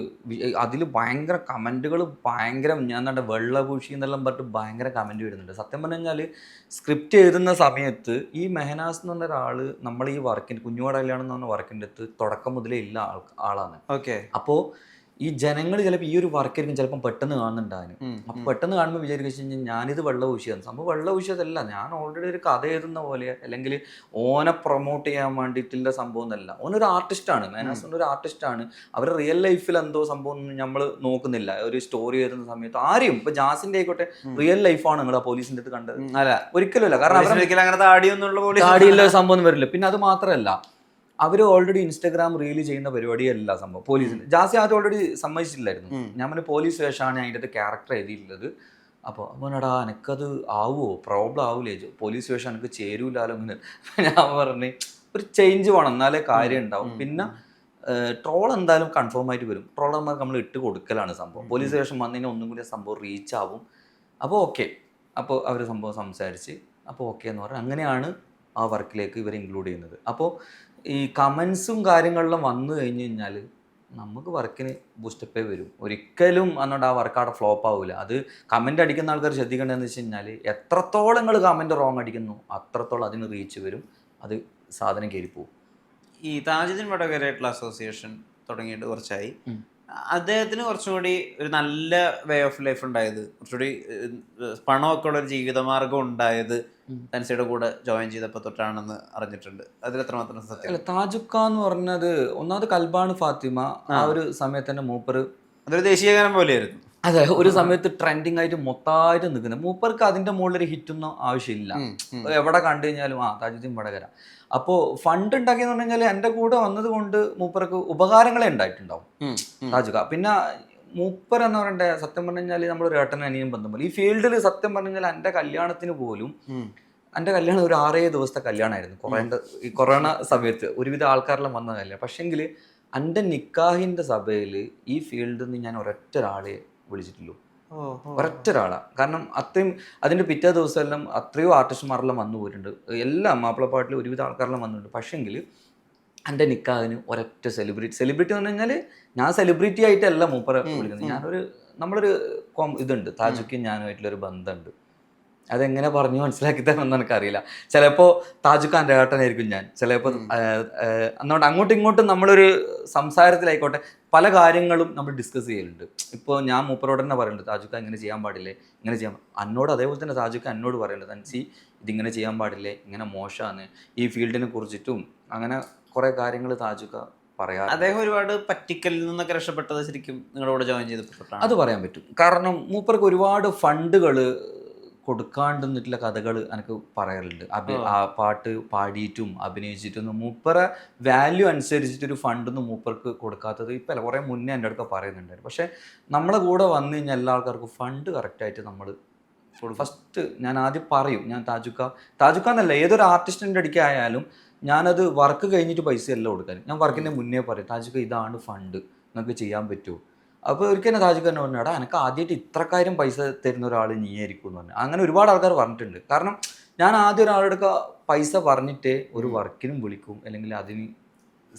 Speaker 1: അതിൽ ഭയങ്കര കമൻറ്റുകൾ, ഭയങ്കര ഞാൻ എന്താ വെള്ളപൂശി എന്നെല്ലാം പറഞ്ഞിട്ട് ഭയങ്കര കമൻറ്റ് വരുന്നുണ്ട്. സത്യം പറഞ്ഞു കഴിഞ്ഞാൽ സ്ക്രിപ്റ്റ് എഴുതുന്ന സമയത്ത് ഈ മെഹനാസ് എന്ന് പറഞ്ഞ ഒരാൾ നമ്മൾ ഈ വർക്കിൻ്റെ കുഞ്ഞുവാട കല്യാണം എന്ന് പറഞ്ഞ വർക്കിൻ്റെ അടുത്ത് തുടക്കം മുതലേ ഇല്ല ആളാണ്.
Speaker 3: ഓക്കെ.
Speaker 1: അപ്പോൾ ഈ ജനങ്ങൾ ചിലപ്പോൾ ഈ ഒരു വർക്കായിരിക്കും ചിലപ്പം പെട്ടെന്ന് കാണുന്നുണ്ടായിരുന്നു. അപ്പം പെട്ടെന്ന് കാണുമ്പോൾ വിചാരിച്ചു കഴിഞ്ഞാൽ ഞാനിത് വെള്ളപൂശിയാണ്. സംഭവം വെള്ളപൂശിയതല്ല, ഞാൻ ഓൾറെഡി ഒരു കഥ എഴുതുന്ന പോലെ, അല്ലെങ്കിൽ ഓനെ പ്രൊമോട്ട് ചെയ്യാൻ വേണ്ടിയിട്ടുള്ള സംഭവം എന്നല്ല. ഓനൊരു ആർട്ടിസ്റ്റാണ്, മെഹനാസ് ഒരു ആർട്ടിസ്റ്റാണ്. അവരുടെ റിയൽ ലൈഫിൽ എന്തോ സംഭവം ഒന്നും നമ്മൾ നോക്കുന്നില്ല. ഒരു സ്റ്റോറി എഴുതുന്ന സമയത്ത് ആരെയും, ഇപ്പൊ ജാസിന്റെ ആയിക്കോട്ടെ, റിയൽ ലൈഫാണ് നിങ്ങൾ ആ പോലീസിന്റെ അടുത്ത് കണ്ടത്? അല്ല, ഒരിക്കലും അല്ല. കാരണം
Speaker 3: അങ്ങനെ താടിയുള്ള
Speaker 1: സംഭവം ഒന്നും വരില്ല. പിന്നെ അത് മാത്രമല്ല, അവർ ഓൾറെഡി ഇൻസ്റ്റാഗ്രാം റീൽ ചെയ്യുന്ന പരിപാടിയല്ല സംഭവം. പോലീസിന് ജാസി ആദ്യം ഓൾറെഡി സമ്മതിച്ചിട്ടില്ലായിരുന്നു. ഞാൻ പിന്നെ പോലീസ് വേഷമാണ് അതിൻ്റെ ക്യാരക്ടർ എഴുതിയിട്ടുള്ളത്. അപ്പോൾ അവനടാ എനിക്കത് ആവുമോ, പ്രോബ്ലം ആവൂലേ, പോലീസ് വേഷം എനിക്ക് ചേരൂലാലോ അങ്ങനെ. ഞാൻ പറഞ്ഞ് ഒരു ചേഞ്ച് വേണം, എന്നാലേ കാര്യം ഉണ്ടാവും. പിന്നെ ട്രോൾ എന്തായാലും കൺഫേം ആയിട്ട് വരും. ട്രോളർമാർക്ക് നമ്മൾ ഇട്ട് കൊടുക്കലാണ് സംഭവം. പോലീസ് വേഷം വന്നതിന് ഒന്നും കൂടി സംഭവം റീച്ച് ആവും. അപ്പോൾ ഓക്കെ, അപ്പോൾ അവർ സംഭവം സംസാരിച്ച് അപ്പോൾ ഓക്കെ എന്ന് പറഞ്ഞാൽ അങ്ങനെയാണ് ആ വർക്കിലേക്ക് ഇവർ ഇൻക്ലൂഡ് ചെയ്യുന്നത്. അപ്പോൾ ഈ കമൻസും കാര്യങ്ങളിലും വന്നു കഴിഞ്ഞ് കഴിഞ്ഞാൽ നമുക്ക് വർക്കിന് ബൂസ്റ്റപ്പേ വരും. ഒരിക്കലും അന്നോട് ആ വർക്ക് അവിടെ ഫ്ലോപ്പ് ആവില്ല. അത് കമൻ്റ് അടിക്കുന്ന ആൾക്കാർ ശ്രദ്ധിക്കേണ്ടതെന്ന് വെച്ച് കഴിഞ്ഞാൽ എത്രത്തോളം നിങ്ങൾ കമൻറ്റ് റോങ് അടിക്കുന്നു അത്രത്തോളം അതിന് റീച്ച് വരും, അത് സാധനം കയറിപ്പോവും.
Speaker 3: ഈ താജുദ്ദീൻ വടകരയായിട്ടുള്ള അസോസിയേഷൻ തുടങ്ങിയിട്ട് കുറച്ചായി. അദ്ദേഹത്തിന് കുറച്ചും കൂടി ഒരു നല്ല വേ ഓഫ് ലൈഫ് ഉണ്ടായത്, കുറച്ചുകൂടി പണമൊക്കെ ഉള്ള ഒരു ജീവിതമാർഗം ഉണ്ടായത് തൻസിയുടെ കൂടെ ജോയിൻ ചെയ്തപ്പോൾ തൊട്ടാണെന്ന് അറിഞ്ഞിട്ടുണ്ട്. അതിൽ എത്രമാത്രം സത്യം?
Speaker 1: അല്ല, താജുക്ക എന്ന് പറഞ്ഞത് ഒന്നാമത് കൽബാണ് ഫാത്തിമ ആ ഒരു സമയത്ത് തന്നെ മൂപ്പർ
Speaker 3: അതൊരു ദേശീയഗാനം പോലെയായിരുന്നു.
Speaker 1: അതെ, ഒരു സമയത്ത് ട്രെൻഡിങ് ആയിട്ട് മൊത്തമായിട്ട് നിൽക്കുന്നത്. മൂപ്പർക്ക് അതിൻ്റെ മുകളിലൊരു ഹിറ്റൊന്നും ആവശ്യമില്ല. എവിടെ കണ്ടു കഴിഞ്ഞാലും താജുദ്ദീൻ വടകര. അപ്പോൾ ഫണ്ട് ഉണ്ടാക്കിയെന്ന് പറഞ്ഞു കഴിഞ്ഞാൽ എൻ്റെ കൂടെ വന്നത് കൊണ്ട് മൂപ്പർക്ക് ഉപകാരങ്ങളെ ഉണ്ടായിട്ടുണ്ടാവും താജുക്ക. പിന്നെ മൂപ്പർ എന്ന് പറയണ്ടേ, സത്യം പറഞ്ഞു കഴിഞ്ഞാൽ നമ്മളൊരു ഏട്ടനും അനിയനും ബന്ധം പോലെ ഈ ഫീൽഡിൽ. സത്യം പറഞ്ഞു കഴിഞ്ഞാൽ എൻ്റെ കല്യാണത്തിന് പോലും, എൻ്റെ കല്യാണം ഒരു 6-7 ദിവസത്തെ കല്യാണമായിരുന്നു. ഈ കൊറോണ സമയത്ത് ഒരുവിധ ആൾക്കാരെല്ലാം വന്ന കല്യാണം. പക്ഷെങ്കിൽ എൻ്റെ നിക്കാഹിൻ്റെ സഭയിൽ ഈ ഫീൽഡിൽ നിന്ന് ഞാൻ ഒരൊറ്റ ഒരാളെ വിളിച്ചിട്ടുള്ളൂ, ഒരൊറ്റ ഒരാളാണ്. കാരണം അത്രയും അതിൻ്റെ പിറ്റേ ദിവസമെല്ലാം അത്രയോ ആർട്ടിസ്റ്റുമാരെല്ലാം വന്നു പോയിട്ടുണ്ട്. എല്ലാം മാപ്പിളപ്പാട്ടിൽ ഒരുവിധ ആൾക്കാരെല്ലാം വന്നിട്ടുണ്ട്. പക്ഷെങ്കിൽ എൻ്റെ നിക്കാഹിന് ഒരൊറ്റ സെലിബ്രിറ്റി എന്ന് പറഞ്ഞു കഴിഞ്ഞാൽ ഞാൻ സെലിബ്രിറ്റി ആയിട്ടല്ല മൂപ്പറെ വിളിക്കുന്നത്. നമ്മളൊരു ഇതുണ്ട്, താജുക്കും ഞാനുമായിട്ടുള്ളൊരു ബന്ധമുണ്ട്. അതെങ്ങനെ പറഞ്ഞു മനസ്സിലാക്കി തരണമെന്ന് എനിക്കറിയില്ല. ചിലപ്പോൾ താജ് ഖാൻ്റെ ഏട്ടനായിരിക്കും ഞാൻ, ചിലപ്പോൾ അതുകൊണ്ട് അങ്ങോട്ടും ഇങ്ങോട്ടും നമ്മളൊരു സംസാരത്തിലായിക്കോട്ടെ പല കാര്യങ്ങളും നമ്മൾ ഡിസ്കസ് ചെയ്യലുണ്ട്. ഇപ്പോൾ ഞാൻ മൂപ്പരോട് തന്നെ പറയുന്നുണ്ട്, താജ് ഖാൻ ഇങ്ങനെ ചെയ്യാൻ പാടില്ലേ, ഇങ്ങനെ ചെയ്യാൻ. എന്നോട് അതേപോലെ തന്നെ താജ് ഖാൻ എന്നോട് പറയുന്നുണ്ട്, തൻസി ഇതിങ്ങനെ ചെയ്യാൻ പാടില്ലേ, ഇങ്ങനെ മോശമാണ് ഈ ഫീൽഡിനെ കുറിച്ചിട്ടും അങ്ങനെ കുറേ കാര്യങ്ങൾ താജ് ഖാൻ പറയാറ്.
Speaker 3: അദ്ദേഹം ഒരുപാട് പറ്റിക്കലിൽ നിന്നൊക്കെ രക്ഷപ്പെട്ടത് ശരിക്കും നിങ്ങളോട് ജോയിൻ ചെയ്തപ്പോഴാണ്.
Speaker 1: അത് പറയാൻ പറ്റും. കാരണം മൂപ്പർക്ക് ഒരുപാട് ഫണ്ടുകൾ കൊടുക്കാണ്ടിട്ടുള്ള കഥകൾ എനിക്ക് പറയാറുണ്ട്. ആ പാട്ട് പാടിയിട്ടും അഭിനയിച്ചിട്ടൊന്നും മൂപ്പറെ വാല്യൂ അനുസരിച്ചിട്ടൊരു ഫണ്ടൊന്നും മൂപ്പർക്ക് കൊടുക്കാത്തത് ഇപ്പം അല്ല, കുറേ മുന്നേ എൻ്റെ അടുക്ക പറയുന്നുണ്ടായിരുന്നു. പക്ഷേ നമ്മളെ കൂടെ വന്നു കഴിഞ്ഞാൽ എല്ലാ ആൾക്കാർക്കും ഫണ്ട് കറക്റ്റായിട്ട് നമ്മൾ ഫസ്റ്റ് ഞാൻ ആദ്യം പറയും, ഞാൻ താജുക്ക എന്നല്ല ഏതൊരു ആർട്ടിസ്റ്റിൻ്റെ അടുക്ക ആയാലും ഞാനത് വർക്ക് കഴിഞ്ഞിട്ട് പൈസ എല്ലാം കൊടുക്കാൻ ഞാൻ വർക്കിൻ്റെ മുന്നേ പറയും, താജുക്ക ഇതാണ് ഫണ്ട്, നിങ്ങൾക്ക് ചെയ്യാൻ പറ്റുമോ. അപ്പോൾ ഒരിക്കൽ തന്നെ താജുക്ക തന്നെ പറഞ്ഞു, എടാ എനിക്ക് ആദ്യമായിട്ട് ഇത്രക്കാര്യം പൈസ തരുന്ന ഒരാൾ നീയായിരിക്കും എന്ന് പറഞ്ഞു. അങ്ങനെ ഒരുപാട് ആൾക്കാർ പറഞ്ഞിട്ടുണ്ട്. കാരണം ഞാൻ ആദ്യം ഒരാളുടെ പൈസ പറഞ്ഞിട്ടേ ഒരു വർക്കിനും വിളിക്കും, അല്ലെങ്കിൽ അതിന്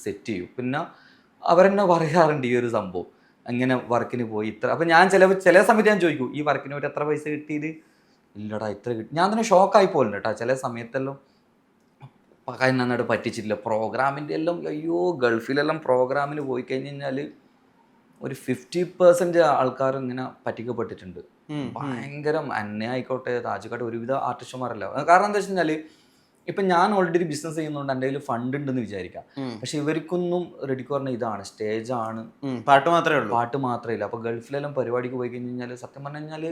Speaker 1: സെറ്റ് ചെയ്യും. പിന്നെ അവരെന്നെ പറയാറുണ്ട് ഈ ഒരു സംഭവം, അങ്ങനെ വർക്കിന് പോയി ഇത്ര. അപ്പം ഞാൻ ചില സമയത്ത് ഞാൻ ചോദിക്കും, ഈ വർക്കിന് പോയിട്ട് എത്ര പൈസ കിട്ടിയത്, ഇല്ലടാ ഇത്ര കിട്ടി. ഞാൻ തന്നെ ഷോക്കായി പോലുണ്ട് കേട്ടോ. ചില സമയത്തെല്ലാം നന്നായിട്ട് പറ്റിച്ചിട്ടില്ല. പ്രോഗ്രാമിൻ്റെ എല്ലാം അയ്യോ ഗൾഫിലെല്ലാം പ്രോഗ്രാമിന് പോയി കഴിഞ്ഞ് കഴിഞ്ഞാൽ ഒരു 50% ആൾക്കാർ ഇങ്ങനെ പറ്റിക്കപ്പെട്ടിട്ടുണ്ട്. ഭയങ്കര എന്നെ ആയിക്കോട്ടെ താജുക്കാട്ടെ ഒരുവിധ ആർട്ടിസ്റ്റന്മാരല്ല. കാരണം എന്താ വെച്ച് കഴിഞ്ഞാൽ ഇപ്പം ഞാൻ ഓൾറെഡി ബിസിനസ് ചെയ്യുന്നതുകൊണ്ട് എൻ്റെ കയ്യിൽ ഫണ്ട് ഉണ്ടെന്ന് വിചാരിക്കാം. പക്ഷെ ഇവർക്കൊന്നും റെഡിക്ക് പറഞ്ഞ ഇതാണ് സ്റ്റേജാണ്,
Speaker 3: പാട്ട് മാത്രമേ ഉള്ളൂ,
Speaker 1: പാട്ട് മാത്രമേ ഇല്ല. അപ്പോൾ ഗൾഫിലെല്ലാം പരിപാടിക്ക് പോയി കഴിഞ്ഞ് കഴിഞ്ഞാൽ സത്യം പറഞ്ഞു കഴിഞ്ഞാൽ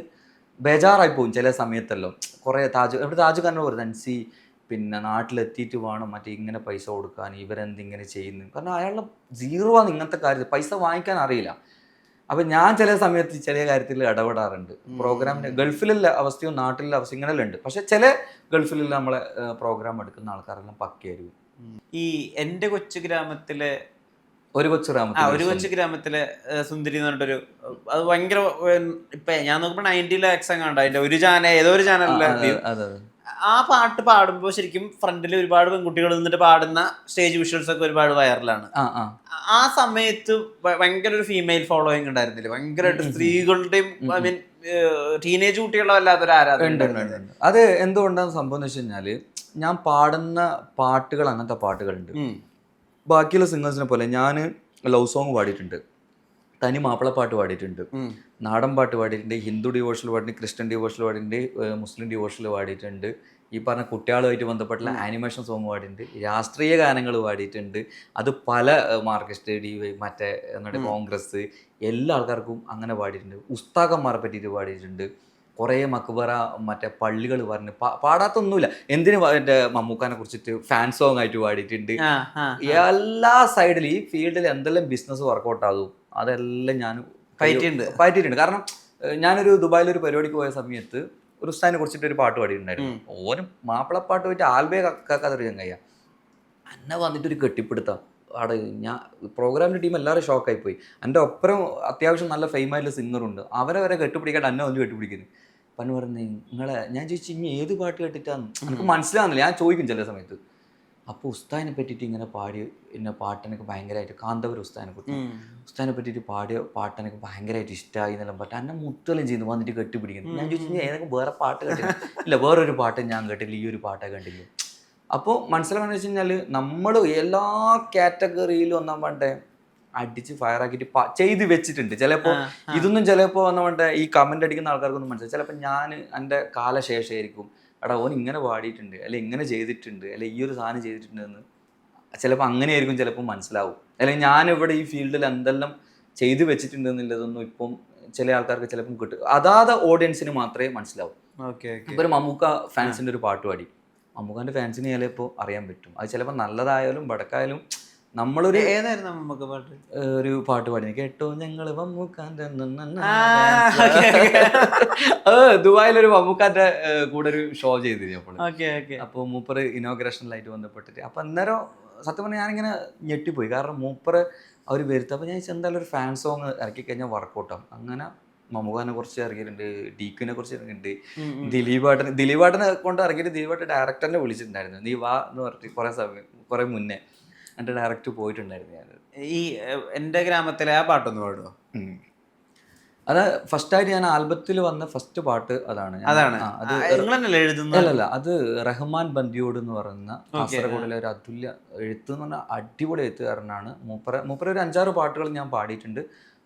Speaker 1: ബേജാറായി പോകും ചില സമയത്തെല്ലാം. കുറേ താജുക്കാരനോട് പറയും, തൻസി പിന്നെ നാട്ടിലെത്തിയിട്ട് വേണം മറ്റേ ഇങ്ങനെ പൈസ കൊടുക്കാൻ, ഇവരെന്തിങ്ങനെ ചെയ്യുന്നു. കാരണം അയാളുടെ സീറോ ആണ് ഇങ്ങനത്തെ കാര്യത്തിൽ, പൈസ വാങ്ങിക്കാൻ അറിയില്ല. അപ്പം ഞാൻ ചില സമയത്ത് ചില കാര്യത്തിൽ ഇടപെടാറുണ്ട്. പ്രോഗ്രാമിന് ഗൾഫിലുള്ള അവസ്ഥയും നാട്ടിലുള്ള അവസ്ഥയും ഇങ്ങനെല്ലാം ഉണ്ട്. പക്ഷെ ചില ഗൾഫിലുള്ള നമ്മളെ പ്രോഗ്രാം എടുക്കുന്ന ആൾക്കാരെല്ലാം പക്കയായിരിക്കും.
Speaker 3: ഈ എൻ്റെ കൊച്ചു ഗ്രാമത്തിലെ
Speaker 1: ഒരു കൊച്ചു
Speaker 3: ഗ്രാമത്തിലെ സുന്ദരി എന്ന് പറഞ്ഞിട്ടൊരു, അത് ഭയങ്കര ഇപ്പൊ ഞാൻ നോക്കുമ്പോ 90 lakhs കണ്ടോ അതിന്റെ ഒരു ഏതോ ഒരു ചാനലിലെ ആ പാട്ട് പാടുമ്പോൾ ശരിക്കും ഫ്രണ്ടിൽ ഒരുപാട് പെൺകുട്ടികൾ നിന്നിട്ട് പാടുന്ന സ്റ്റേജ് വിഷ്വൽസ് ഒക്കെ ഒരുപാട് വൈറലാണ്. ആ സമയത്ത് ഭയങ്കര ഒരു ഫീമെയിൽ ഫോളോയിങ് ഉണ്ടായിരുന്നില്ല, ഭയങ്കരമായിട്ട് സ്ത്രീകളുടെയും ഐ മീൻ ടീനേജ് കുട്ടികളുടെ വല്ലാത്തൊരു ആരാധന.
Speaker 1: അത് എന്തുകൊണ്ടാണ് സംഭവം എന്ന് വെച്ച് കഴിഞ്ഞാല് ഞാൻ പാടുന്ന പാട്ടുകൾ അങ്ങനത്തെ പാട്ടുകളുണ്ട്. ബാക്കിയുള്ള സിംഗേഴ്സിനെ പോലെ ഞാൻ ലവ് സോങ് പാടിയിട്ടുണ്ട്, തനി മാപ്പിളപ്പാട്ട് പാടിയിട്ടുണ്ട്, നാടൻ പാട്ട് പാടിയിട്ടുണ്ട്, ഹിന്ദു ഡിവോഷണൽ പാടിയിട്ടുണ്ട്, ക്രിസ്ത്യൻ ഡിവോഷണൽ പാടിയിട്ടുണ്ട്, മുസ്ലിം ഡിവോഷണൽ പാടിയിട്ടുണ്ട്, ഈ പറഞ്ഞ കുട്ടികളുമായിട്ട് ബന്ധപ്പെട്ടുള്ള ആനിമേഷൻ സോങ് പാടിയിട്ടുണ്ട്, രാഷ്ട്രീയ ഗാനങ്ങൾ പാടിയിട്ടുണ്ട്. അത് പല മാർക്സിസ്റ്റ് മറ്റേ എന്നിട്ട് കോൺഗ്രസ് എല്ലാ ആൾക്കാർക്കും അങ്ങനെ പാടിയിട്ടുണ്ട്. ഉസ്താദന്മാരെ പറ്റിയിട്ട് പാടിയിട്ടുണ്ട്. കുറേ മക്ബറ മറ്റേ പള്ളികൾ പറഞ്ഞ് പാടാത്തൊന്നുമില്ല. എന്തിനു എൻ്റെ മമ്മൂക്കാനെ കുറിച്ചിട്ട് ഫാൻ സോങ് ആയിട്ട് പാടിയിട്ടുണ്ട്. എല്ലാ സൈഡിലും ഈ ഫീൽഡിൽ എന്തെല്ലാം ബിസിനസ് വർക്കൗട്ട് ആകും അതെല്ലാം ഞാൻ പറ്റിയിട്ടുണ്ട്. കാരണം ഞാനൊരു ദുബായിലൊരു പരിപാടിക്ക് പോയ സമയത്ത് ഒരു ഉസ്താദിനെ കുറിച്ചിട്ട് ഒരു പാട്ട് പാടിയിട്ടുണ്ടായിരുന്നു. ഓനും മാപ്പിളപ്പാട്ട് പോയിട്ട് ആൽബേ കേൾക്കാത്തൊരു ചങ്ങയ്യ എന്നെ വന്നിട്ടൊരു കെട്ടിപ്പിടുത്താം അവിടെ. ഞാൻ പ്രോഗ്രാമിൻ്റെ ടീം എല്ലാവരും ഷോക്കായി പോയി. എൻ്റെ ഒപ്പരം അത്യാവശ്യം നല്ല ഫെയിമായിട്ടുള്ള സിംഗറുണ്ട്, അവരെ വരെ കെട്ടിപ്പിടിക്കാണ്ട് എന്നെ ഒന്ന് കെട്ടിപ്പിടിക്കുന്നു. പറഞ്ഞു പറഞ്ഞു നിങ്ങളെ ഞാൻ ചോദിച്ചു ഇനി ഏത് പാട്ട് കേട്ടിട്ടാന്ന് എനിക്ക് മനസ്സിലാവുന്നില്ല. ഞാൻ ചോദിക്കും ചില സമയത്ത്. അപ്പോൾ ഉസ്താദിനെ പറ്റിയിട്ട് ഇങ്ങനെ പാടി എന്നെ പാട്ടെനിക്ക് ഭയങ്കരമായിട്ട് കാന്തപുരം ഉസ്താദിനെ പറ്റിയിട്ട് പാടിയ പാട്ടെനിക്ക് ഭയങ്കരമായിട്ട് ഇഷ്ടമായി എന്നെല്ലാം പറഞ്ഞിട്ട് എന്നെ മുട്ടെല്ലാം ചെയ്യുന്നു വന്നിട്ട് കെട്ടിപ്പിടിക്കുന്നു. ഞാൻ ചോദിച്ചു ഏതൊക്കെ വേറെ പാട്ട് കേട്ടില്ല, ഇല്ല വേറൊരു പാട്ട് ഞാൻ കേട്ടില്ല, ഈ ഒരു പാട്ടേ കണ്ടില്ല. അപ്പോൾ മനസ്സിലാവുകയെന്ന് വെച്ച് കഴിഞ്ഞാൽ നമ്മൾ എല്ലാ കാറ്റഗറിയിലും ഒന്നാം വേണ്ടേ അടിച്ച് ഫയറാക്കിയിട്ട് ചെയ്ത് വെച്ചിട്ടുണ്ട്. ചിലപ്പോൾ ഇതൊന്നും ചിലപ്പോൾ ഒന്നാം വേണ്ടേ ഈ കമൻ്റ് അടിക്കുന്ന ആൾക്കാർക്കൊന്നും മനസ്സിലായി. ചിലപ്പോൾ ഞാൻ എൻ്റെ കാലശേഷമായിരിക്കും എടാ ഓൻ ഇങ്ങനെ പാടിയിട്ടുണ്ട്, അല്ലെ ഇങ്ങനെ ചെയ്തിട്ടുണ്ട്, അല്ലെ ഈ ഒരു സാധനം ചെയ്തിട്ടുണ്ടെന്ന് ചിലപ്പോൾ അങ്ങനെയായിരിക്കും ചിലപ്പോൾ മനസ്സിലാവും. അല്ലെങ്കിൽ ഞാനിവിടെ ഈ ഫീൽഡിൽ എന്തെല്ലാം ചെയ്തു വെച്ചിട്ടുണ്ട് എന്നുള്ളതൊന്നും ഇപ്പം ചില ആൾക്കാർക്ക് ചിലപ്പം കിട്ടും. അതാത് ഓഡിയൻസിന് മാത്രമേ മനസ്സിലാവും. ഇപ്പോൾ ഒരു മമ്മൂക്ക ഫാൻസിൻ്റെ ഒരു പാട്ട് പാടി, മമ്മൂക്കാൻ്റെ ഫാൻസിന് ചിലപ്പോൾ അറിയാൻ പറ്റും. അത് ചിലപ്പോൾ നല്ലതായാലും വടക്കായാലും നമ്മളൊരു
Speaker 3: ഏതായിരുന്നു മമ്മൂക്ക പാട്ട്
Speaker 1: ഒരു പാട്ട് പാടി കേട്ടോ ഞങ്ങൾ മമ്മൂക്കാൻ്റെ ദുബായിലൊരു മമ്മൂക്കാൻ്റെ കൂടെ ഒരു ഷോ ചെയ്തിരുന്നു. അപ്പോൾ മൂപ്പറ് ഇനോഗ്രേഷനിലായിട്ട് ബന്ധപ്പെട്ടിട്ട് അപ്പോൾ അന്നേരം സത്യം പറഞ്ഞാൽ ഞാനിങ്ങനെ ഞെട്ടിപ്പോയി. കാരണം മൂപ്പറ് അവർ വരുത്തും. അപ്പോൾ ഞാൻ എന്തായാലും ഒരു ഫാൻ സോങ് ഇറക്കി കഴിഞ്ഞാൽ വർക്കൗട്ടാവും. അങ്ങനെ മമ്മൂക്കാനെ കുറിച്ച് ഇറങ്ങിയിട്ടുണ്ട്, ഡീക്കിനെ കുറിച്ച് ഇറങ്ങിയിട്ടുണ്ട്, ദിലീപേട്ടനെ കൊണ്ട് ഇറങ്ങിയിട്ട് ദിലീപേട്ടൻ ഡയറക്ടറിനെ വിളിച്ചിട്ടുണ്ടായിരുന്നു, നീ വാ എന്ന് പറഞ്ഞിട്ട് കുറേ മുന്നേ എൻ്റെ ഡയറക്റ്റ് പോയിട്ടുണ്ടായിരുന്നു. ഞാൻ
Speaker 3: ഈ എൻ്റെ ഗ്രാമത്തിലെ ആ പാട്ടൊന്ന് പാടുമോ?
Speaker 1: അത് ഫസ്റ്റായിട്ട് ഞാൻ ആൽബത്തിൽ വന്ന ഫസ്റ്റ് പാട്ട് അതാണ്.
Speaker 3: അതാണ്
Speaker 1: അത്
Speaker 3: നിങ്ങൾ തന്നെയല്ലേ എഴുതുന്നത്?
Speaker 1: അല്ലല്ല, അത് റഹ്മാൻ ബന്ദിയോട് എന്ന് പറയുന്ന കാസർഗോഡിലെ ഒരു അതുല്യ എഴുത്ത് എന്ന് പറഞ്ഞാൽ അടിപൊളി എഴുത്തുകാരനാണ്. മൂപ്പര ഒരു 5-6 പാട്ടുകൾ ഞാൻ പാടിയിട്ടുണ്ട്.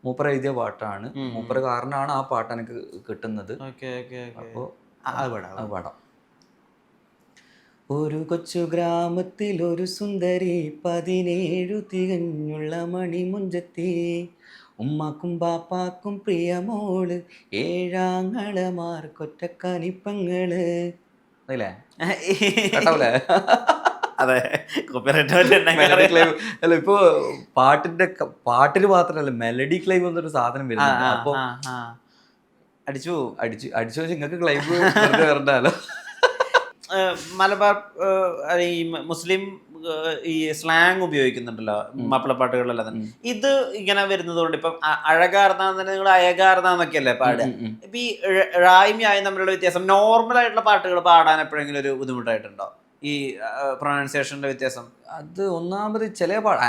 Speaker 1: മൂപ്പര എഴുതിയ പാട്ടാണ്. മൂപ്പര കാരണമാണ് ആ പാട്ട് എനിക്ക് കിട്ടുന്നത്. അപ്പോൾ അത് പാടാം. ഒരു കൊച്ചു ഗ്രാമത്തിൽ ഒരു സുന്ദരി 17 തികഞ്ഞുള്ള മണിമുഞ്ചത്തി, ഉമ്മാക്കും ബാപ്പാക്കും പ്രിയമോള്, 7 അതല്ലേ കേട്ടാവൂലേ?
Speaker 3: അതെ,
Speaker 1: അല്ല, ഇപ്പൊ പാട്ടിന് മാത്രല്ല മെലഡി ക്ലൈം എന്നൊരു സാധനം വരുന്നുണ്ട്. അപ്പൊ
Speaker 3: അടിച്ചു
Speaker 1: വെച്ച് നിങ്ങൾക്ക് ക്ലൈം വരണ്ടല്ലോ.
Speaker 3: മലബാർ ഈ മുസ്ലിം ഈ സ്ലാങ് ഉപയോഗിക്കുന്നുണ്ടല്ലോ മാപ്പിളപ്പാട്ടുകളിലെല്ലാം തന്നെ. ഇത് ഇങ്ങനെ വരുന്നത് കൊണ്ട് ഇപ്പം അഴകാർന്ന നിങ്ങൾ അയകാർന്നൊക്കെയല്ലേ പാടുക. ഇപ്പൊ ഈ റായും യായും തമ്മിലുള്ള വ്യത്യാസം, നോർമൽ ആയിട്ടുള്ള പാട്ടുകൾ പാടാൻ എപ്പോഴെങ്കിലും ഒരു ബുദ്ധിമുട്ടായിട്ടുണ്ടോ ഈ പ്രൊനൗൺസിയേഷന്റെ വ്യത്യാസം?
Speaker 1: അത് ഒന്നാമത്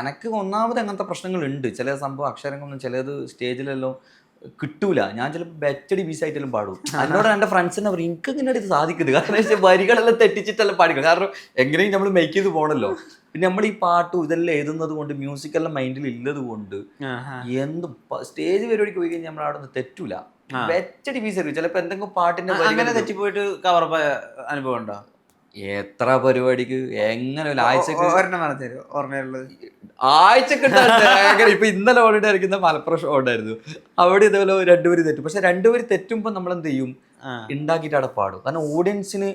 Speaker 1: എനിക്ക് അങ്ങനത്തെ പ്രശ്നങ്ങളുണ്ട്. ചില സംഭവം അക്ഷരങ്ങളൊന്നും ചിലത് സ്റ്റേജിലെല്ലാം കിട്ടൂല. ഞാൻ ചിലപ്പോൾ ബെറ്റടി പീസായിട്ടെല്ലാം പാടും. എന്നോട് എൻ്റെ ഫ്രണ്ട്സിനെ പറയും എനിക്ക് ഇങ്ങനെ ഇത് സാധിക്കുന്നത്. കാരണം വരികളെല്ലാം തെറ്റിച്ചിട്ടെല്ലാം പാടിക്കണം. കാരണം എങ്ങനെയും നമ്മൾ മേക്ക് ചെയ്ത് പോകണല്ലോ. പിന്നെ നമ്മൾ ഈ പാട്ടും ഇതെല്ലാം എഴുതുന്നത് കൊണ്ട് മ്യൂസിക്കെല്ലാം മൈൻഡിൽ ഉള്ളത് കൊണ്ട് എന്തും സ്റ്റേജ് പരിപാടിക്ക് പോയി കഴിഞ്ഞാൽ നമ്മൾ അവിടെ നിന്ന് തെറ്റൂല. ബെറ്റടി പീസ് ആയിരിക്കും. ചിലപ്പോൾ എന്തെങ്കിലും പാട്ടിന്റെ
Speaker 3: അങ്ങനെ തെറ്റിപ്പോയിട്ട് കവർ അനുഭവം ഉണ്ടോ?
Speaker 1: എത്ര പരിപാടിക്ക് എങ്ങനെ ആഴ്ചക്ക് ഇപ്പൊ ഇന്നലെ ഓൾറെഡി ആയിരിക്കുന്ന മലപ്പുറം ഷോ ഉണ്ടായിരുന്നു. അവിടെ ഇതേപോലെ 2 പേര് തെറ്റും. പക്ഷെ 2 പേര് തെറ്റുമ്പോ നമ്മൾ എന്ത് ചെയ്യും, ഉണ്ടാക്കിയിട്ട് അവിടെ പാടും. കാരണം ഓഡിയൻസിന്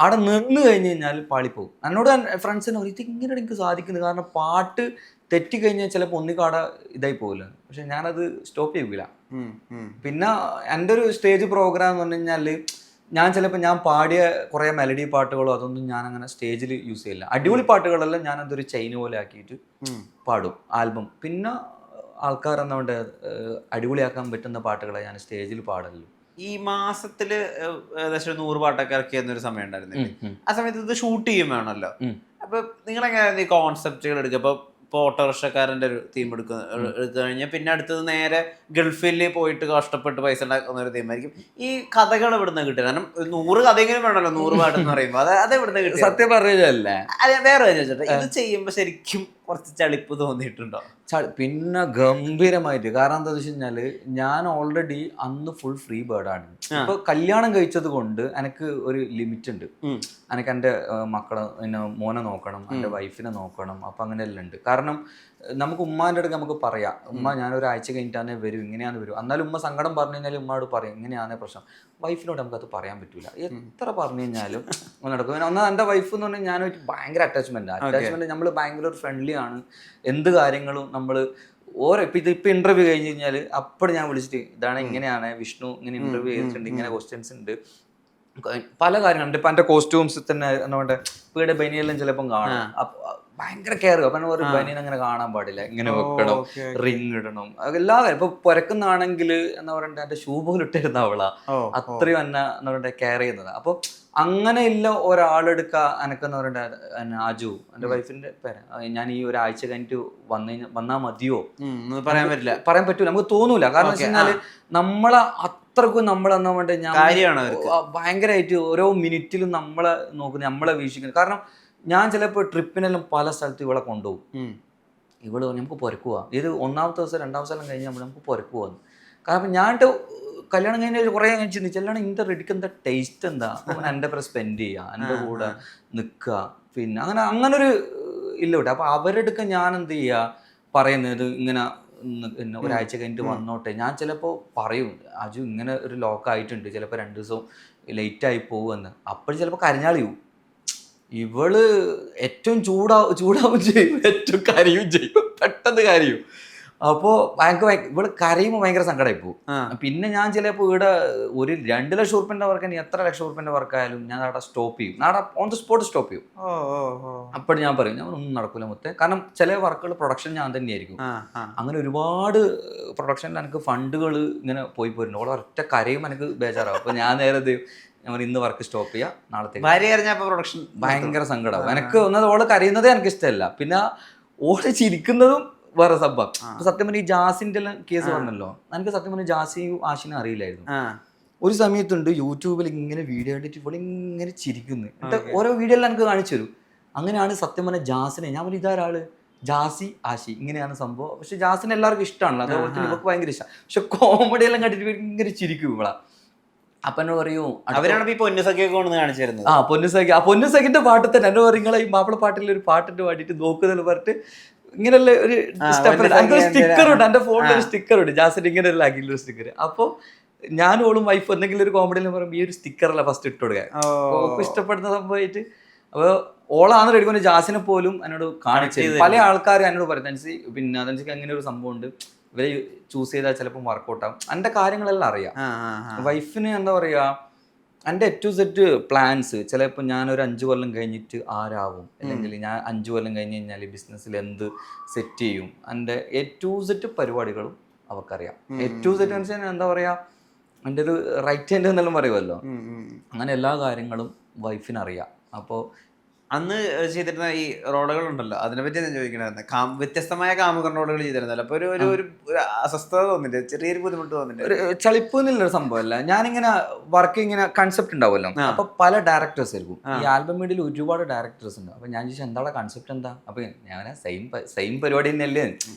Speaker 1: അവിടെ നിന്ന് കഴിഞ്ഞ് കഴിഞ്ഞാൽ പാളിപ്പോകും. എന്നോട് ഫ്രണ്ട്സിനെ ഇത് ഇങ്ങനെ എനിക്ക് സാധിക്കുന്നത്. കാരണം പാട്ട് തെറ്റിക്കഴിഞ്ഞാൽ ചിലപ്പോൾ ഒന്നിക്കാട ഇതായി പോകില്ല. പക്ഷെ ഞാനത് സ്റ്റോപ്പ് ചെയ്യൂല. പിന്നെ എൻ്റെ ഒരു സ്റ്റേജ് പ്രോഗ്രാം എന്ന് പറഞ്ഞു കഴിഞ്ഞാല് ഞാൻ പാടിയ കുറേ മെലഡി പാട്ടുകളോ അതൊന്നും ഞാൻ അങ്ങനെ സ്റ്റേജിൽ യൂസ് ചെയ്യില്ല. അടിപൊളി പാട്ടുകളെല്ലാം ഞാൻ അതൊരു ചെയിൻ പോലെ ആക്കിയിട്ട് പാടും ആൽബം. പിന്നെ ആൾക്കാരെന്നുകൊണ്ട് അടിപൊളിയാക്കാൻ പറ്റുന്ന പാട്ടുകളെ ഞാൻ സ്റ്റേജിൽ പാടല്ലോ.
Speaker 3: ഈ മാസത്തില് ഏകദേശം 100 പാട്ടൊക്കെ ഇറക്കിയെന്നൊരു സമയം ഉണ്ടായിരുന്നില്ലേ? ആ സമയത്ത് ഇത് ഷൂട്ട് ചെയ്യും വേണമല്ലോ. അപ്പൊ നിങ്ങളെങ്ങനെയായിരുന്നു ഈ കോൺസെപ്റ്റുകൾ എടുക്കുക? ഇപ്പോൾ ഓട്ടോറിക്ഷക്കാരൻ്റെ ഒരു തീം എടുത്തു കഴിഞ്ഞാൽ പിന്നെ അടുത്തത് നേരെ ഗൾഫിൽ പോയിട്ട് കഷ്ടപ്പെട്ട് പൈസ ഉണ്ടാക്കുന്ന ഒരു തീമായിരിക്കും. ഈ കഥകൾ ഇവിടുന്ന് കിട്ടുക, കാരണം 100 കഥയെങ്കിലും വേണമല്ലോ 100 പാട്ടെന്ന് പറയുമ്പോൾ. അത് ഇവിടുന്ന് കിട്ടും.
Speaker 1: സത്യം പറഞ്ഞല്ലേ?
Speaker 3: അതെ, വേറെ ചോദിച്ചോട്ടെ, ഇത് ചെയ്യുമ്പോൾ ശരിക്കും കുറച്ച് ചളിപ്പ് തോന്നിയിട്ടുണ്ടോ?
Speaker 1: പിന്നെ ഗംഭീരമായിട്ട്. കാരണം എന്താണെന്ന് വെച്ച് കഴിഞ്ഞാല് ഞാൻ ഓൾറെഡി അന്ന് ഫുൾ ഫ്രീ ബേർഡാണ്. ഇപ്പൊ കല്യാണം കഴിച്ചത് കൊണ്ട് എനിക്ക് ഒരു ലിമിറ്റ് ഉണ്ട്. എനിക്ക് എൻ്റെ മക്കളെ മോനെ നോക്കണം, എൻ്റെ വൈഫിനെ നോക്കണം. അപ്പൊ അങ്ങനെയെല്ലാം ഉണ്ട്. കാരണം നമുക്ക് ഉമ്മാൻ്റെ അടുത്ത് നമുക്ക് പറയാം, ഉമ്മ ഞാനൊരാഴ്ച കഴിഞ്ഞിട്ടാണ് വരും, ഇങ്ങനെയാണ് വരും. എന്നാലും ഉമ്മ സങ്കടം പറഞ്ഞു കഴിഞ്ഞാൽ ഉമ്മയോട് പറയും ഇങ്ങനെയാണ് പ്രശ്നം. വൈഫിനോട് നമുക്കത് പറയാൻ പറ്റൂല. എത്ര പറഞ്ഞു കഴിഞ്ഞാലും നടക്കും. ഒന്നാ എൻ്റെ വൈഫ് എന്ന് പറഞ്ഞാൽ ഞാനായിട്ട് ഭയങ്കര അറ്റാച്ച്മെന്റ്. നമ്മൾ ഭയങ്കര ഒരു ഫ്രണ്ട്ലി ആണ്. എന്ത് കാര്യങ്ങളും നമ്മൾ ഇപ്പൊ ഇന്റർവ്യൂ കഴിഞ്ഞ് കഴിഞ്ഞാൽ അപ്പോൾ ഞാൻ വിളിച്ചിട്ട് ഇതാണ് ഇങ്ങനെയാണ് വിഷ്ണു ഇങ്ങനെ ഇന്റർവ്യൂ ചെയ്തിട്ടുണ്ട്, ഇങ്ങനെ ക്വസ്റ്റ്യൻസ് ഉണ്ട്, പല കാര്യങ്ങളുണ്ട്. ഇപ്പൊ എന്റെ കോസ്റ്റ്യൂംസ് തന്നെ എന്തുകൊണ്ട് വീട് ബനിയെല്ലാം ചിലപ്പം കാണും. ഭയങ്കര കെയർ. അപ്പൊ ഒരു ബനിയൻ അങ്ങനെ കാണാൻ പാടില്ല, ഇങ്ങനെ വെക്കണം, റിങ് ഇടണം, എല്ലാ കാര്യം. ഇപ്പൊ പുരക്കുന്നാണെങ്കിൽ എന്താ പറയണ്ടേ എന്റെ ഷൂ പോലും ഇട്ടിരുന്ന അവളാ. അത്രയും എന്നെ എന്താ പറയണ്ടേ കെയർ ചെയ്യുന്നത്. അപ്പൊ അങ്ങനെയില്ല ഒരാളെടുക്ക എനക്കെന്ന് പറയണ്ടേ ആജു എന്റെ വൈഫിന്റെ പേര്. ഞാൻ ഈ ഒരാഴ്ച കഴിഞ്ഞിട്ട് വന്നാ മതിയോ പറയാൻ പറ്റൂല, നമുക്ക് തോന്നൂല. കാരണം വെച്ച് കഴിഞ്ഞാല് നമ്മളെ അത്രക്കും നമ്മളെന്നാ വേണ്ടേ ഞാൻ ഭയങ്കരമായിട്ട് ഓരോ മിനിറ്റിലും നമ്മളെ നോക്കുന്നത്, നമ്മളെ വീക്ഷിക്കുന്നത്. കാരണം ഞാൻ ചിലപ്പോൾ ട്രിപ്പിനെല്ലാം പല സ്ഥലത്തും ഇവളെ കൊണ്ടുപോകും. ഇവള് നമുക്ക് പുരക്കുക, ഇത് 1ാമത്തെ ദിവസം 2ാമത്തെ സ്ഥലം കഴിഞ്ഞാൽ നമുക്ക് പുരക്കുവാന്ന്. കാരണം ഞാൻ കല്യാണം കഴിഞ്ഞ കുറേ ഞാൻ ചിന്തിച്ചു അല്ലാണ്ട് ഇതിൻ്റെ റെഡിക്ക് എന്താ ടേസ്റ്റ് എന്താ, എൻ്റെ പേരെ സ്പെൻഡ് ചെയ്യുക, എൻ്റെ കൂടെ നിൽക്കുക, പിന്നെ അങ്ങനൊരു ഇല്ല വിട്ടെ. അപ്പോൾ അവരെടുക്ക ഞാൻ എന്ത് ചെയ്യുക പറയുന്നത് ഇങ്ങനെ ഒരാഴ്ച കഴിഞ്ഞിട്ട് വന്നോട്ടെ. ഞാൻ ചിലപ്പോൾ പറയും അജു ഇങ്ങനെ ഒരു ലോക്കായിട്ടുണ്ട്, ചിലപ്പോൾ 2 ദിവസം ലേറ്റായി പോകുമെന്ന്. അപ്പോൾ ചിലപ്പോൾ കരഞ്ഞാളിയും. ഇവള് ഏറ്റവും ചൂടാവും ചെയ്യും, ഏറ്റവും കരയും ചെയ്യും, പെട്ടെന്ന് കരയും. അപ്പോൾ ഇവള് കരയുമ്പോൾ ഭയങ്കര സങ്കടമായി പോകും. പിന്നെ ഞാൻ ചിലപ്പോൾ ഇവിടെ ഒരു 2 ലക്ഷം ഉറുപ്പിൻ്റെ വർക്ക്, എത്ര ലക്ഷം ഉറുപ്പിൻ്റെ വർക്കായാലും ഞാൻ അവിടെ സ്റ്റോപ്പ് ചെയ്യും, അവിടെ ഓൺ ദ സ്പോട്ട് സ്റ്റോപ്പ് ചെയ്യും. അപ്പോൾ ഞാൻ പറയും ഞാൻ ഒന്നും നടക്കൂല മുത്തേ. കാരണം ചില വർക്കുകൾ പ്രൊഡക്ഷൻ ഞാൻ തന്നെയായിരിക്കും. അങ്ങനെ ഒരുപാട് പ്രൊഡക്ഷനിൽ എനിക്ക് ഫണ്ടുകൾ ഇങ്ങനെ പോയിട്ടുണ്ട്. ഓളെ ഒറ്റ കരയും എനിക്ക് ബേജാറാവും. അപ്പോൾ ഞാൻ നേരെ ഞാൻ ഇന്ന് വർക്ക് സ്റ്റോപ്പ് ചെയ്യാം, നാളത്തേക്ക്.
Speaker 3: പ്രൊഡക്ഷൻ
Speaker 1: ഭയങ്കര സങ്കടമാവും എനിക്ക്. ഒന്നത് ഓള് കരയുന്നതേ എനിക്ക് ഇഷ്ടമല്ല. പിന്നെ ഓള് ചിരിക്കുന്നതും വേറെ സംഭവം. അപ്പൊ സത്യം പറഞ്ഞ ഈ ജാസിന്റെ കേസ് പറഞ്ഞല്ലോ, എനിക്ക് സത്യം പറഞ്ഞ ജാസിയും ആഷിനും അറിയില്ലായിരുന്നു. ഒരു സമയത്തുണ്ട് യൂട്യൂബിൽ ഇങ്ങനെ വീഡിയോ കണ്ടിട്ട് ഇവിടെ ഇങ്ങനെ ചിരിക്കുന്നു. എന്നിട്ട് ഓരോ വീഡിയോയിൽ എനിക്ക് കാണിച്ചു തരും. അങ്ങനെയാണ് സത്യം പറഞ്ഞ ജാസിനെ ഞാൻ പറഞ്ഞു ഇതാരാള്, ജാസി ആഷി ഇങ്ങനെയാണ് സംഭവം. പക്ഷെ ജാസിന് എല്ലാവർക്കും ഇഷ്ടമാണല്ലോ, അതേപോലെ തന്നെ ഇവർക്ക് ഭയങ്കര ഇഷ്ടം. പക്ഷെ കോമഡി എല്ലാം കണ്ടിട്ട് ഭയങ്കര ചിരിക്കും ഇവളാ. അപ്പൊ എന്നോട് പറയൂ,
Speaker 3: അവരാണ് ഈ പൊന്നുസഖിയൊക്കെ കൊണ്ടുവന്ന് കാണിച്ചു തരുന്നത്.
Speaker 1: പൊന്നുസഖി, ആ പൊന്നുസഖിന്റെ പാട്ട് തന്നെ എന്നോട് പറയും നിങ്ങളെ ഈ മാപ്പിള പാട്ടിൽ ഒരു പാട്ടിട്ട് പാടിയിട്ട് നോക്കുന്നതെന്ന് പറഞ്ഞിട്ട് ഇങ്ങനെയുള്ള ഒരു സ്റ്റിക്കറുണ്ട് എന്റെ ഫോണിൽ, ഒരു സ്റ്റിക്കറുണ്ട് ജാസിന്റെ ഇങ്ങനെ ഒരു ആക്കിയുള്ള സ്റ്റിക്കർ. അപ്പൊ ഞാനും ഓളും വൈഫ് എന്തെങ്കിലും ഒരു കോമഡിയിൽ പറയുമ്പോൾ ഈ ഒരു സ്റ്റിക്കറല്ല ഫസ്റ്റ് ഇട്ട് കൊടുക്കുക, ഓൾക്ക് ഇഷ്ടപ്പെടുന്ന സംഭവമായിട്ട്. അപ്പോൾ ഓളാണ് എടുക്കുന്ന ജാസിനെ പോലും എന്നോട് കാണിച്ചത്. പല ആൾക്കാരും എന്നോട് പറയുന്നത് പിന്നെ അതനുസരിച്ച് അങ്ങനെ ഒരു സംഭവം ഉണ്ട്, ഇവരെ ചൂസ് ചെയ്താൽ ചിലപ്പോൾ വർക്കൗട്ട് ആവും. എൻ്റെ കാര്യങ്ങളെല്ലാം അറിയാം. വൈഫിന് എന്താ പറയുക, എൻ്റെ ടു സെറ്റ് പ്ലാൻസ് ചിലപ്പോൾ ഞാനൊരു 5 കൊല്ലം കഴിഞ്ഞിട്ട് ആരാവും, അല്ലെങ്കിൽ ഞാൻ 5 കൊല്ലം കഴിഞ്ഞ് കഴിഞ്ഞാൽ ബിസിനസ്സിൽ എന്ത് സെറ്റ് ചെയ്യും, എൻ്റെ ടു സെറ്റ് പരിപാടികളും അവർക്കറിയാം. ടു സെറ്റ് എന്ന് വെച്ചാൽ എന്താ പറയുക, എൻ്റെ ഒരു റൈറ്റ് ഹാൻഡ് എന്നെല്ലാം പറയുമല്ലോ, അങ്ങനെ എല്ലാ കാര്യങ്ങളും വൈഫിനറിയാം. അപ്പോൾ
Speaker 3: അന്ന് ചെയ്തിരുന്ന ഈ റോളുകൾ ഉണ്ടല്ലോ, അതിനെ പറ്റി ഞാൻ ചോദിക്കണമായിരുന്നു. വ്യത്യസ്തമായ കാമുകൻ റോളുകൾ ചെയ്തിരുന്നല്ലോ, അപ്പൊ ഒരു അസ്വസ്ഥത തോന്നില്ല, ചെറിയൊരു ബുദ്ധിമുട്ട് തോന്നില്ല?
Speaker 1: ഒരു ചളിപ്പ് എന്നുള്ളൊരു സംഭവമല്ല. ഞാനിങ്ങനെ വർക്ക് ഇങ്ങനെ കൺസെപ്റ്റ് ഉണ്ടാവുമല്ലോ, അപ്പൊ പല ഡയറക്ടേഴ്സ് ആയിരിക്കും. ഈ ആൽബം മീഡിയയിൽ ഒരുപാട് ഡയറക്ടേഴ്സ് ഉണ്ട്. അപ്പൊ ഞാൻ ചോദിച്ചാൽ എന്താണ് കൺസെപ്റ്റ് എന്താ, അപ്പൊ ഞാൻ സെയിം പരിപാടി തന്നെയല്ലേ.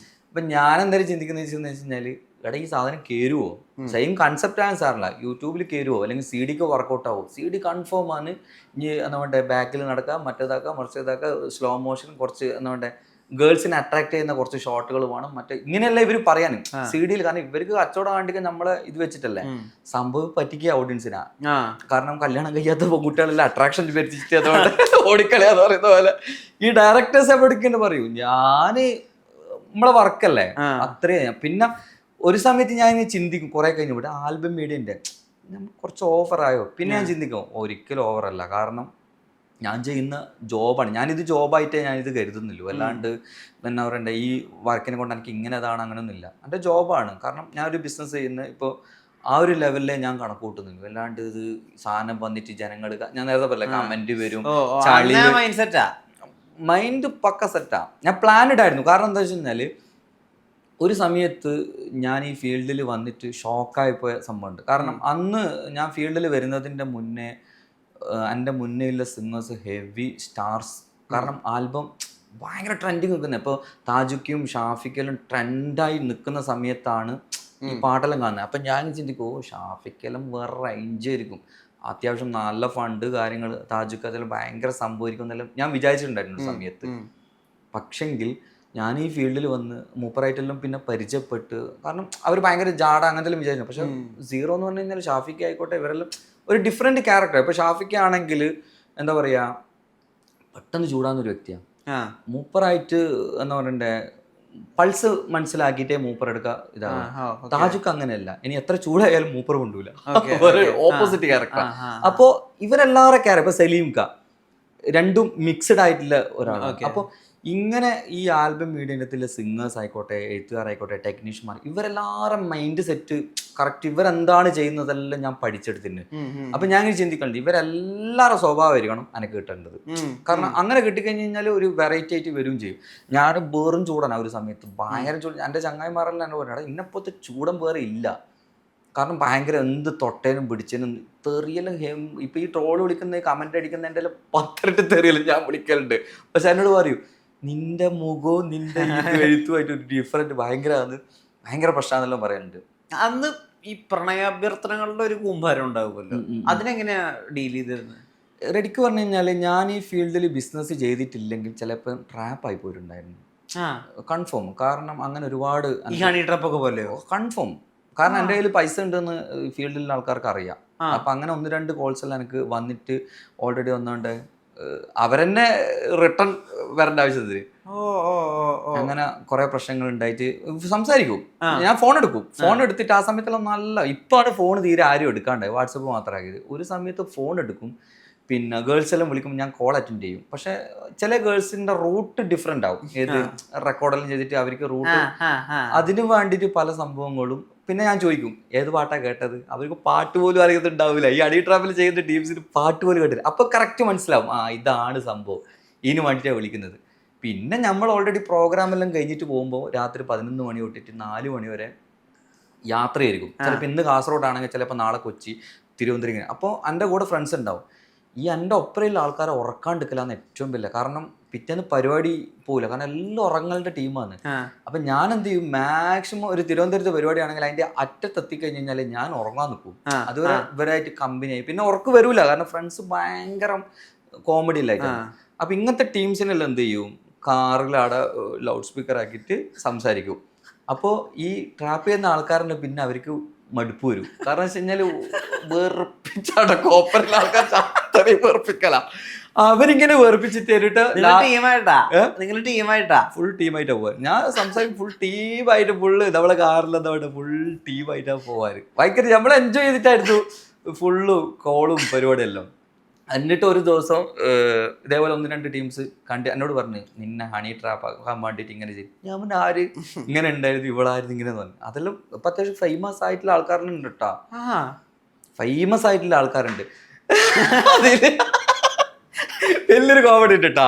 Speaker 1: അപ്പൊ ഞാൻ എന്തായാലും ചിന്തിക്കുന്നത് വെച്ച് കഴിഞ്ഞാല് എടാ ഈ സാധനം കയറുമോ, സെയിം കൺസെപ്റ്റ് ആണ് സാറില്ല, യൂട്യൂബിൽ കയറുമോ, അല്ലെങ്കിൽ സി ഡിക്ക് വർക്കൗട്ട് ആവും. സി ഡി കൺഫേം ആണ്. ഇനി നമ്മുടെ ബാക്കിൽ നടക്കാം, മറ്റേതാക്കാം, മറിച്ചതാക്കാം, സ്ലോ മോഷൻ, കുറച്ച് എന്താ ഗേൾസിനെ അട്രാക്ട് ചെയ്യുന്ന കുറച്ച് ഷോട്ടുകൾ വേണം, മറ്റേ ഇങ്ങനെയല്ല ഇവർ പറയാനും സി ഡിയിൽ. കാരണം ഇവർക്ക് കച്ചവടം കാണിക്കാൻ നമ്മളെ ഇത് വെച്ചിട്ടല്ലേ സംഭവം പറ്റിക്കുക ഓഡിയൻസിനാ. കാരണം കല്യാണം കഴിയാത്ത പെൺകുട്ടികളെല്ലാം അട്രാക്ഷൻ വരുത്തിച്ചിട്ട് അതുകൊണ്ട് ഓടിക്കളയാന്ന് പറയുന്ന പോലെ ഈ ഡയറക്ടേഴ്സ് എവിടേക്കെന്ന് പറയൂ, ഞാന് നമ്മളെ വർക്കല്ലേ അത്രയും. പിന്നെ ഒരു സമയത്ത് ഞാൻ ചിന്തിക്കും കുറെ കഴിഞ്ഞ് ഇവിടെ ആൽബം മീഡിയൻ്റെ കുറച്ച് ഓവറായോ, പിന്നെ ഞാൻ ചിന്തിക്കും ഒരിക്കലും ഓവറല്ല. കാരണം ഞാൻ ചെയ്യുന്ന ജോബാണ്, ഞാനിത് ജോബായിട്ടേ ഞാനിത് കരുതുന്നില്ല. അല്ലാണ്ട് എന്താ പറയണ്ടേ ഈ വർക്കിനെ കൊണ്ട് എനിക്ക് ഇങ്ങനെ അതാണ് അങ്ങനെയൊന്നുമില്ല, എൻ്റെ ജോബാണ്. കാരണം ഞാനൊരു ബിസിനസ് ചെയ്യുന്ന ഇപ്പോൾ ആ ഒരു ലെവലിലേ ഞാൻ കണക്ക് കൂട്ടുന്നില്ല. അല്ലാണ്ട് ഇത് സാധനം വന്നിട്ട് ജനങ്ങൾ, ഞാൻ നേരത്തെ പറഞ്ഞ കമന്റ് വരും, മൈൻഡ് പക്ക സെറ്റാ. ഞാൻ പ്ലാനഡ് ആയിരുന്നു. കാരണം എന്താ വെച്ച് കഴിഞ്ഞാൽ ഒരു സമയത്ത് ഞാൻ ഈ ഫീൽഡിൽ വന്നിട്ട് ഷോക്കായി പോയ സംഭവമുണ്ട്. കാരണം അന്ന് ഞാൻ ഫീൽഡിൽ വരുന്നതിൻ്റെ മുന്നേ എൻ്റെ മുന്നേയുള്ള സിംഗേഴ്സ് ഹെവി സ്റ്റാർസ്. കാരണം ആൽബം ഭയങ്കര ട്രെൻഡിങ് നിൽക്കുന്നത്. ഇപ്പോൾ താജുക്കും ഷാഫിക്കെല്ലാം ട്രെൻഡായി നിൽക്കുന്ന സമയത്താണ് ഈ പാട്ടെല്ലാം കാണുന്നത്. അപ്പം ഞാൻ ചിന്തിക്കും ഷാഫിക്കെല്ലാം വേറെ റേഞ്ച് ആയിരിക്കും, അത്യാവശ്യം നല്ല ഫണ്ട് കാര്യങ്ങൾ, താജുക്ക് അതെല്ലാം ഭയങ്കര സംഭവിക്കും എന്നെല്ലാം ഞാൻ വിചാരിച്ചിട്ടുണ്ടായിരുന്നു സമയത്ത്. പക്ഷെങ്കിൽ ഞാൻ ഈ ഫീൽഡിൽ വന്ന് മൂപ്പറായിട്ടെല്ലാം പിന്നെ പരിചയപ്പെട്ട്, കാരണം അവർ ഭയങ്കര ജാട അങ്ങനത്തെ വിചാരിച്ചു. പക്ഷെ സീറോ എന്ന് പറഞ്ഞു കഴിഞ്ഞാൽ ഷാഫിക്ക് ആയിക്കോട്ടെ ഇവരെല്ലാം ഒരു ഡിഫറെൻറ്റ് ക്യാരക്ടർ. ഇപ്പോൾ ഷാഫിക്ക് ആണെങ്കിൽ എന്താ പറയുക പെട്ടെന്ന് ചൂടാകുന്നൊരു വ്യക്തിയാണ്. മൂപ്പറായിട്ട് എന്താ പറയണ്ടേ പൾസ് മനസ്സിലാക്കിയിട്ടേ മൂപ്പർ എടുക്കുക ഇതാണ്. താജുക്ക് അങ്ങനെയല്ല, ഇനി എത്ര ചൂടായാലും മൂപ്പർ കൊണ്ടൂല, ഓപ്പോസിറ്റ് ക്യാരക്ടർ. അപ്പോൾ ഇവരെല്ലാവരുടെ ക്യാരക്ടർ, ഇപ്പോൾ സലീംക രണ്ടും മിക്സഡ് ആയിട്ടുള്ള ഒരാളാണ്. അപ്പോൾ ഇങ്ങനെ ഈ ആൽബം മീഡിയത്തിലെ സിംഗേഴ്സ് ആയിക്കോട്ടെ, എഴുത്തുകാരായിക്കോട്ടെ, ടെക്നീഷ്യന്മാർ, ഇവരെല്ലാവരും മൈൻഡ് സെറ്റ് കറക്റ്റ്, ഇവരെന്താണ് ചെയ്യുന്നതെല്ലാം ഞാൻ പഠിച്ചെടുത്തിന്. അപ്പൊ ഞാൻ ചിന്തിക്കണ്ടേ ഇവരെല്ലാവരുടെ സ്വഭാവമായിരിക്കണം എനിക്ക് കിട്ടേണ്ടത്. കാരണം അങ്ങനെ കിട്ടിക്കഴിഞ്ഞ് കഴിഞ്ഞാൽ ഒരു വെറൈറ്റി ആയിട്ട് വരും ചെയ്യും. ഞാൻ വേറും ചൂടാണ് ആ ഒരു സമയത്ത്, ഭയങ്കര ചൂട്. എൻ്റെ ചങ്ങായിമാരെല്ലാം എന്നോട് പറഞ്ഞാൽ ഇന്നപ്പോഴത്തെ ചൂടൻ വേറെ ഇല്ല. കാരണം ഭയങ്കര എന്ത് തൊട്ടേനും പിടിച്ചേനും തെറിയലും ഇപ്പൊ ഈ ട്രോള് വിളിക്കുന്ന കമന്റ് അടിക്കുന്നതിൻ്റെ 10 തെറിയലും ഞാൻ വിളിക്കലുണ്ട്. പക്ഷെ എന്നോട് പറയൂ നിന്റെ മുഖവും നിന്റെ എഴുത്തുമായിട്ട് ഒരു ഡിഫറൻറ്റ് ഭയങ്കര പ്രശ്നമാണെന്നെല്ലാം പറയുന്നുണ്ട്.
Speaker 3: അന്ന് ഈ പ്രണയാഭ്യർത്ഥനകളുടെ ഒരു കൂമ്പാരം ഉണ്ടാവുമല്ലോ, അതിനെങ്ങനെയാ ഡീൽ ചെയ്തിരുന്നത്?
Speaker 1: റെഡിക്ക് പറഞ്ഞു കഴിഞ്ഞാൽ ഞാൻ ഈ ഫീൽഡിൽ ബിസിനസ് ചെയ്തിട്ടില്ലെങ്കിൽ ചിലപ്പോൾ ട്രാപ്പായി പോയിട്ടുണ്ടായിരുന്നു. കൺഫേം. കാരണം അങ്ങനെ ഒരുപാട്
Speaker 3: ട്രാപ്പൊക്കെ പോലെയോ
Speaker 1: കൺഫേം. കാരണം എൻ്റെ കയ്യിൽ പൈസ ഉണ്ടെന്ന് ഫീൽഡിലുള്ള ആൾക്കാർക്ക് അറിയാം. അപ്പം അങ്ങനെ 1-2 കോൾസ് എല്ലാം എനിക്ക് വന്നിട്ട് ഓൾറെഡി വന്നുകൊണ്ട് അവരെന്നെ റിട്ടേൺ വരേണ്ട ആവശ്യത്തിന് അങ്ങനെ കുറെ പ്രശ്നങ്ങൾ ഉണ്ടായിട്ട് സംസാരിക്കും. ഞാൻ ഫോൺ എടുക്കും, ഫോൺ എടുത്തിട്ട് ആ സമയത്തെല്ലാം നല്ല, ഇപ്പാണ് ഫോൺ തീരെ ആരും എടുക്കാണ്ടായി, വാട്സപ്പ് മാത്രമാക്കിയത്. ഒരു സമയത്ത് ഫോൺ എടുക്കും, പിന്നെ ഗേൾസ് എല്ലാം വിളിക്കുമ്പോൾ ഞാൻ കോൾ അറ്റൻഡ് ചെയ്യും. പക്ഷെ ചില ഗേൾസിന്റെ റൂട്ട് ഡിഫറെന്റ് ആവും, ഏത് റെക്കോർഡെല്ലാം ചെയ്തിട്ട് അവർക്ക് റൂട്ട്, അതിന് വേണ്ടിയിട്ട് പല സംഭവങ്ങളും. പിന്നെ ഞാൻ ചോദിക്കും ഏത് പാട്ടാ കേട്ടത്, അവർക്ക് പാട്ട് പോലും അറിയത്തുണ്ടാവില്ല. ഈ അടി ട്രാവൽ ചെയ്യുന്ന ടീംസിന് പാട്ട് പോലും കേട്ടില്ല. അപ്പൊ കറക്റ്റ് മനസ്സിലാവും ഇതാണ് സംഭവം, ഇതിന് വേണ്ടിയിട്ടാണ് വിളിക്കുന്നത്. പിന്നെ നമ്മൾ ഓൾറെഡി പ്രോഗ്രാം എല്ലാം കഴിഞ്ഞിട്ട് പോകുമ്പോൾ രാത്രി 11 മണി തൊട്ടിട്ട് 4 മണി വരെ യാത്രയായിരിക്കും. ചിലപ്പോൾ ഇന്ന് കാസർഗോഡാണെങ്കിൽ ചിലപ്പോൾ നാളെ കൊച്ചി, തിരുവനന്തപുരം ഇങ്ങനെ. അപ്പോൾ എൻ്റെ കൂടെ ഫ്രണ്ട്സ് ഉണ്ടാവും. ഈ എൻ്റെ ഒപ്പരയുള്ള ആൾക്കാരെ ഉറക്കാണ്ടിരിക്കലാന്ന് ഏറ്റവും വലിയ കാരണം. പിറ്റേന്ന് പരിപാടി പോകില്ല, കാരണം എല്ലാം ഉറങ്ങലിൻ്റെ ടീമാണ്. അപ്പം ഞാൻ എന്ത് ചെയ്യും, മാക്സിമം ഒരു തിരുവനന്തപുരത്ത് പരിപാടി ആണെങ്കിൽ അതിൻ്റെ അറ്റത്തെത്തി കഴിഞ്ഞ് കഴിഞ്ഞാൽ ഞാൻ ഉറങ്ങാൻ നിൽക്കും. അതുവരെ ഇവരായിട്ട് കമ്പനിയായി. പിന്നെ ഉറക്ക് വരൂല, കാരണം ഫ്രണ്ട്സ് ഭയങ്കര കോമഡി ഇല്ലായിട്ടാണ്. അപ്പം ഇങ്ങനത്തെ ടീംസിനെല്ലാം എന്ത് ചെയ്യും, കാറിൽ അവിടെ ലൗഡ് സ്പീക്കർ ആക്കിയിട്ട് സംസാരിക്കും. അപ്പോൾ ഈ ട്രാപ്പ് ചെയ്യുന്ന ആൾക്കാരുടെ പിന്നെ അവർക്ക് മടുപ്പ് വരും. കാരണം വെച്ച് കഴിഞ്ഞാൽ വെറുപ്പിച്ചാണ് കോപ്പറിലെ ആൾക്കാർ അത്രയും വെറുപ്പിക്കല. അവരിങ്ങനെ വെറുപ്പിച്ചിട്ട്
Speaker 3: നിങ്ങൾ ടീമായിട്ടാ
Speaker 1: ഫുൾ ടീമായിട്ടാ പോവാൻ. ഞാൻ സംസാരിക്കും ഫുൾ ടീമായിട്ട് ഫുള്ള് നമ്മളെ കാറിൽ എന്താ ഫുൾ ടീമായിട്ടാ പോവാറ്. ഭയങ്കര നമ്മൾ എൻജോയ് ചെയ്തിട്ടായിരുന്നു ഫുള്ള് കോളും പരിപാടിയെല്ലാം. എന്നിട്ട് ഒരു ദിവസം ഇതേപോലെ 1-2 ടീംസ് കണ്ട് എന്നോട് പറഞ്ഞു നിന്നെ ഹണി ട്രാപ്പ് ആക്കാൻ വേണ്ടിയിട്ട് ഇങ്ങനെ ചെയ്യും. ഞാൻ പിന്നെ ആര് ഇങ്ങനെ ഉണ്ടായിരുന്നു, ഇവളായിരുന്നു ഇങ്ങനെ പറഞ്ഞു. അതെല്ലാം ഇപ്പം അത്യാവശ്യം ഫേമസ് ആയിട്ടുള്ള ആൾക്കാരുണ്ട് കേട്ടോ. ഫേമസ് ആയിട്ടുള്ള ആൾക്കാരുണ്ട്. അതില് വലിയൊരു കോമഡി ഉണ്ട് കേട്ടോ.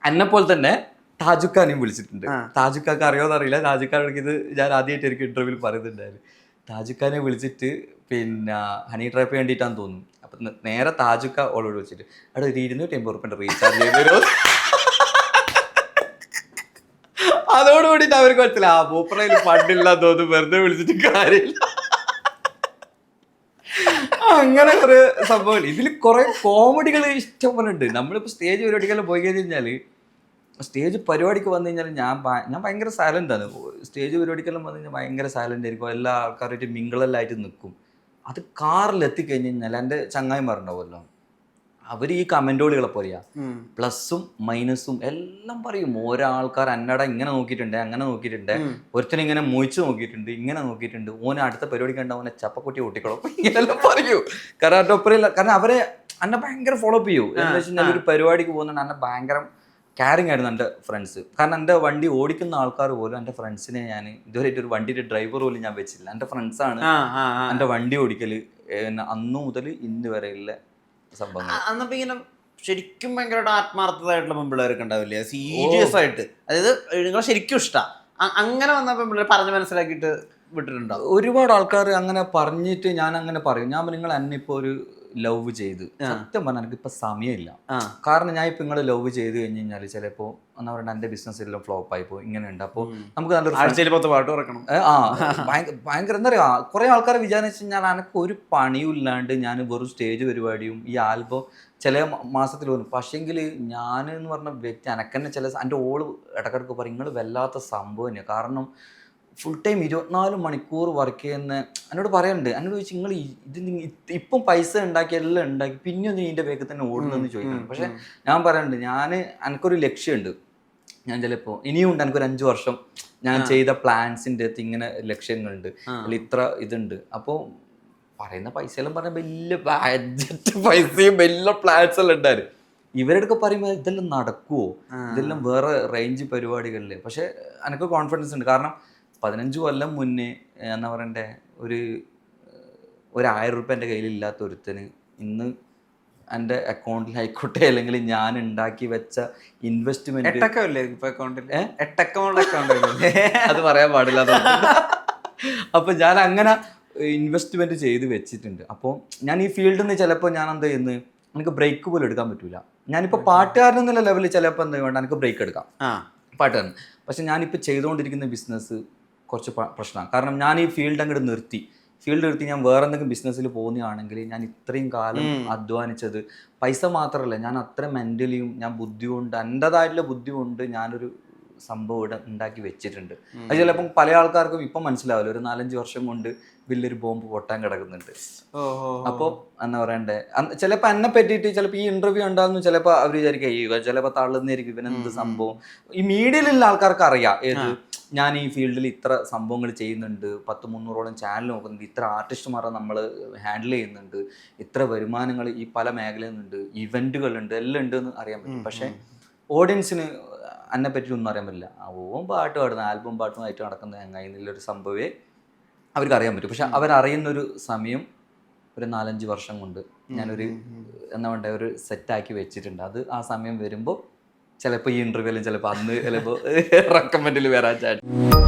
Speaker 1: എന്നെപ്പോലെ തന്നെ താജുഖാനെയും വിളിച്ചിട്ടുണ്ട്. താജുഖാക്ക് അറിയോന്ന് അറിയില്ല. താജുഖാനോട് ഇത് ഞാൻ ആദ്യമായിട്ട് എനിക്ക് ഇന്റർവ്യൂവിൽ പറയുന്നുണ്ടായിരുന്നു. താജുഖാനെ വിളിച്ചിട്ട് പിന്നെ ഹണി ട്രാപ്പ് വേണ്ടിയിട്ടാന്ന് തോന്നുന്നു. അപ്പം നേരെ താജുക്ക ഓളോട് വെച്ചിട്ട് അവിടെ ഒരു 250 റുപ്യ റീചാർജ് ചെയ്ത് തരുമോ. അതോടുകൂടിയിട്ട് അവർക്ക് മനസ്സില ആ പൂപ്പറയിൽ ഫണ്ടില്ല തോന്നുന്നു, വെറുതെ വിളിച്ചിട്ട് കാര്യമില്ല. അങ്ങനെ കുറെ സംഭവം. ഇതിൽ കുറെ കോമഡികൾ ഇഷ്ടം പോലെ ഉണ്ട്. നമ്മളിപ്പോൾ സ്റ്റേജ് പരിപാടിക്കെല്ലാം പോയി കഴിഞ്ഞാൽ, സ്റ്റേജ് പരിപാടിക്ക് വന്നു കഴിഞ്ഞാൽ ഞാൻ ഭയങ്കര സൈലൻ്റ് ആണ്. സ്റ്റേജ് പരിപാടിക്കെല്ലാം വന്നു കഴിഞ്ഞാൽ ഭയങ്കര സൈലൻ്റ് ആയിരിക്കും. എല്ലാ ആൾക്കാരായിട്ട് മിങ്കിളെല്ലായിട്ട് നിൽക്കും. അത് കാറിലെത്തിക്കഴിഞ്ഞ് കഴിഞ്ഞാൽ എൻ്റെ ചങ്ങായിമാരുണ്ടാവുമല്ലോ, അവർ ഈ കമൻറ്റോളികളെ പോലെയാ, പ്ലസ്സും മൈനസും എല്ലാം പറയും. ഓരോ ആൾക്കാർ എന്നട ഇങ്ങനെ നോക്കിയിട്ടുണ്ട്, അങ്ങനെ നോക്കിയിട്ടുണ്ട്, ഒരുത്തനിങ്ങനെ മൊയിച്ച് നോക്കിയിട്ടുണ്ട്, ഇങ്ങനെ നോക്കിയിട്ടുണ്ട്, ഓന് അടുത്ത പരിപാടിക്ക് ഉണ്ടാവുന്ന ചപ്പക്കുട്ടി ഓട്ടിക്കോളും, ഇങ്ങനെല്ലാം പറയൂ. കാരണം എൻ്റെ ഒപ്പരയില്ല, കാരണം അവരെ എന്നെ ഭയങ്കര ഫോളോ അപ്പ് ചെയ്യൂ. എന്താ വെച്ച് കഴിഞ്ഞാൽ ഒരു പരിപാടിക്ക് പോകുന്നുണ്ട് എന്നെ ഭയങ്കര കെയറിങ് ആയിരുന്നു എൻ്റെ ഫ്രണ്ട്സ്. കാരണം എൻ്റെ വണ്ടി ഓടിക്കുന്ന ആൾക്കാർ പോലും എൻ്റെ ഫ്രണ്ട്സിനെ ഞാൻ ഇതുവരെയായിട്ട് ഒരു വണ്ടിയുടെ ഡ്രൈവർ പോലും ഞാൻ വെച്ചില്ല. എൻ്റെ ഫ്രണ്ട്സാണ് എൻ്റെ വണ്ടി ഓടിക്കൽ അന്നു മുതൽ ഇന്ന് വരെയുള്ള സംഭവങ്ങൾ.
Speaker 3: അന്നപ്പോ ഇങ്ങനെ ശരിക്കും ഭയങ്കരമായിട്ട് ആത്മാർത്ഥമായിട്ടുള്ള പെൺപിള്ളേരൊക്കെ ഉണ്ടാവില്ലേ, സീരിയസ് ആയിട്ട്, അതായത് നിങ്ങളെ ശരിക്കും ഇഷ്ടമാണ്, അങ്ങനെ വന്ന പെൺപിള്ളേർ പറഞ്ഞ് മനസ്സിലാക്കിയിട്ട് വിട്ടിട്ടുണ്ടോ?
Speaker 1: ഒരുപാട് ആൾക്കാർ അങ്ങനെ പറഞ്ഞിട്ട് ഞാൻ അങ്ങനെ പറയും. ഞാൻ നിങ്ങൾ എന്നെ ഇപ്പോൾ ഒരു ലവ് ചെയ്ത്, സത്യം പറഞ്ഞാൽ എനിക്ക് ഇപ്പൊ സമയമില്ല. കാരണം ഞാൻ ഇപ്പൊ നിങ്ങള് ലവ് ചെയ്ത് കഴിഞ്ഞ് കഴിഞ്ഞാൽ ചിലപ്പോ എന്താ പറയുക, എന്റെ ബിസിനസ് എല്ലാം ഫ്ലോപ്പ് ആയി പോയി, ഇങ്ങനെ ഉണ്ട്. അപ്പോൾ നമുക്ക് നല്ലൊരു
Speaker 3: പാട്ട് തുറക്കണം.
Speaker 1: ഭയങ്കര എന്താ പറയാ, കുറെ ആൾക്കാരെ വിചാരിച്ചു കഴിഞ്ഞാൽ എനിക്ക് ഒരു പണിയും ഇല്ലാണ്ട് ഞാൻ വെറും സ്റ്റേജ് പരിപാടിയും ഈ ആൽബം ചില മാസത്തിൽ വന്നു. പക്ഷേങ്കിൽ ഞാൻ എന്ന് പറഞ്ഞ വ്യക്തി എനക്കെന്നെ ചില എൻ്റെ ഓള് ഇടക്കിടക്ക് പറയും നിങ്ങൾ വല്ലാത്ത സംഭവം തന്നെയാണ്. കാരണം ഫുൾ ടൈം 24 മണിക്കൂർ വർക്ക് ചെയ്യുന്ന എന്നോട് പറയുന്നുണ്ട്. എന്നോട് ചോദിച്ചു നിങ്ങൾ ഇത് ഇപ്പം പൈസ ഉണ്ടാക്കി എല്ലാം ഉണ്ടാക്കി പിന്നെ ഒന്ന് ഇതിൻ്റെ വേഗത്തിൽ തന്നെ ഓടുന്നതെന്ന് ചോദിക്കണം. പക്ഷെ ഞാൻ പറയുന്നുണ്ട്, എനിക്കൊരു ലക്ഷ്യമുണ്ട്. ഞാൻ ചിലപ്പോൾ ഇനിയും ഉണ്ട്, എനിക്കൊരു 5 വർഷം ഞാൻ ചെയ്ത പ്ലാൻസിൻ്റെ അകത്ത് ഇങ്ങനെ ലക്ഷ്യങ്ങളുണ്ട്, അല്ല ഇത്ര ഇതുണ്ട്. അപ്പോൾ പറയുന്ന പൈസയെല്ലാം പറഞ്ഞാൽ വലിയ ബഡ്ജറ്റ് പൈസയും വലിയ പ്ലാൻസ് എല്ലാം ഉണ്ടായിരുന്നു. ഇവരോടൊക്കെ പറയുമ്പോൾ ഇതെല്ലാം നടക്കുമോ, ഇതെല്ലാം വേറെ റേഞ്ച് പരിപാടികളിൽ. പക്ഷെ എനിക്ക് കോൺഫിഡൻസ് ഉണ്ട്. കാരണം 15 കൊല്ലം മുന്നേ എന്താ പറയണ്ടേ, ഒരു 1000 റുപ്യ എൻ്റെ കയ്യിലില്ലാത്ത ഒരുത്തന് ഇന്ന് എൻ്റെ അക്കൗണ്ടിലായിക്കോട്ടെ അല്ലെങ്കിൽ ഞാൻ ഉണ്ടാക്കി വെച്ച ഇൻവെസ്റ്റ്മെന്റ് അത് പറയാൻ പാടില്ല. അപ്പൊ ഞാൻ അങ്ങനെ ഇൻവെസ്റ്റ്മെന്റ് ചെയ്ത് വെച്ചിട്ടുണ്ട്. അപ്പോൾ ഞാൻ ഈ ഫീൽഡിൽ നിന്ന് ചിലപ്പോൾ ഞാൻ എന്താ ചെയ്യുന്നത്, എനിക്ക് ബ്രേക്ക് പോലും എടുക്കാൻ പറ്റൂല. ഞാനിപ്പോൾ പാട്ടുകാരനെന്നുള്ള ലെവലിൽ ചിലപ്പോൾ എന്താ വേണ്ട എനിക്ക് ബ്രേക്ക് എടുക്കാം, പാട്ടുകാരൻ. പക്ഷെ ഞാനിപ്പോൾ ചെയ്തുകൊണ്ടിരിക്കുന്ന ബിസിനസ് കുറച്ച് പ്രശ്നമാണ്. കാരണം ഞാൻ ഈ ഫീൽഡ് അങ്ങോട്ട് നിർത്തി ഞാൻ വേറെ എന്തെങ്കിലും ബിസിനസ്സിൽ പോകുന്നതാണെങ്കിൽ ഞാൻ ഇത്രയും കാലം അധ്വാനിച്ചത് പൈസ മാത്രമല്ല, ഞാൻ അത്ര മെൻ്റലിയും ഞാൻ ബുദ്ധി കൊണ്ട് എൻ്റെതായിട്ടുള്ള ബുദ്ധി കൊണ്ട് ഞാനൊരു സംഭവം ഇവിടെ ഉണ്ടാക്കി വെച്ചിട്ടുണ്ട്. അത് ചിലപ്പം പല ആൾക്കാർക്കും ഇപ്പം മനസ്സിലാവില്ല, ഒരു 4-5 വർഷം കൊണ്ട് വലിയൊരു ബോംബ് പൊട്ടാൻ കിടക്കുന്നുണ്ട്. അപ്പോൾ എന്താ പറയണ്ടേ, ചിലപ്പോൾ എന്നെ പറ്റിയിട്ട് ചിലപ്പോൾ ഈ ഇന്റർവ്യൂ ഉണ്ടാകുന്നു ചിലപ്പോൾ അവർ വിചാരിക്കുക ചിലപ്പോൾ തള്ളുന്നതായിരിക്കും ഇവനെന്ത് സംഭവം. ഈ മീഡിയയിലുള്ള ആൾക്കാർക്ക് അറിയാം ഏത് ഞാൻ ഈ ഫീൽഡിൽ ഇത്ര സംഭവങ്ങൾ ചെയ്യുന്നുണ്ട്, 100-300ഓളം ചാനൽ നോക്കുന്നുണ്ട്, ഇത്ര ആർട്ടിസ്റ്റുമാരെ നമ്മൾ ഹാൻഡിൽ ചെയ്യുന്നുണ്ട്, ഇത്ര വരുമാനങ്ങൾ ഈ പല മേഖലയിൽ നിന്നുണ്ട്, ഇവൻറ്റുകളുണ്ട്, എല്ലാം ഉണ്ട് എന്ന് അറിയാൻ പറ്റും. പക്ഷേ ഓഡിയൻസിന് എന്നെ പറ്റി ഒന്നും അറിയാൻ പറ്റില്ല. ഓൻ പാട്ട് പാടുന്ന ആൽബം പാട്ടുമായിട്ട് നടക്കുന്ന എങ്ങനെ എന്നുള്ളൊരു സംഭവമേ അവർക്ക് അറിയാൻ പറ്റും. പക്ഷെ അവരറിയുന്നൊരു സമയം ഒരു 4-5 വർഷം കൊണ്ട് ഞാനൊരു എന്താ വേണ്ട ഒരു സെറ്റാക്കി വെച്ചിട്ടുണ്ട്. അത് ആ സമയം വരുമ്പോൾ ചിലപ്പോൾ ഈ ഇന്റർവ്യൂവിലും ചിലപ്പോൾ അന്ന് ചിലപ്പോൾ റെക്കമെൻഡിൽ വരാൻ ചാൻസ്.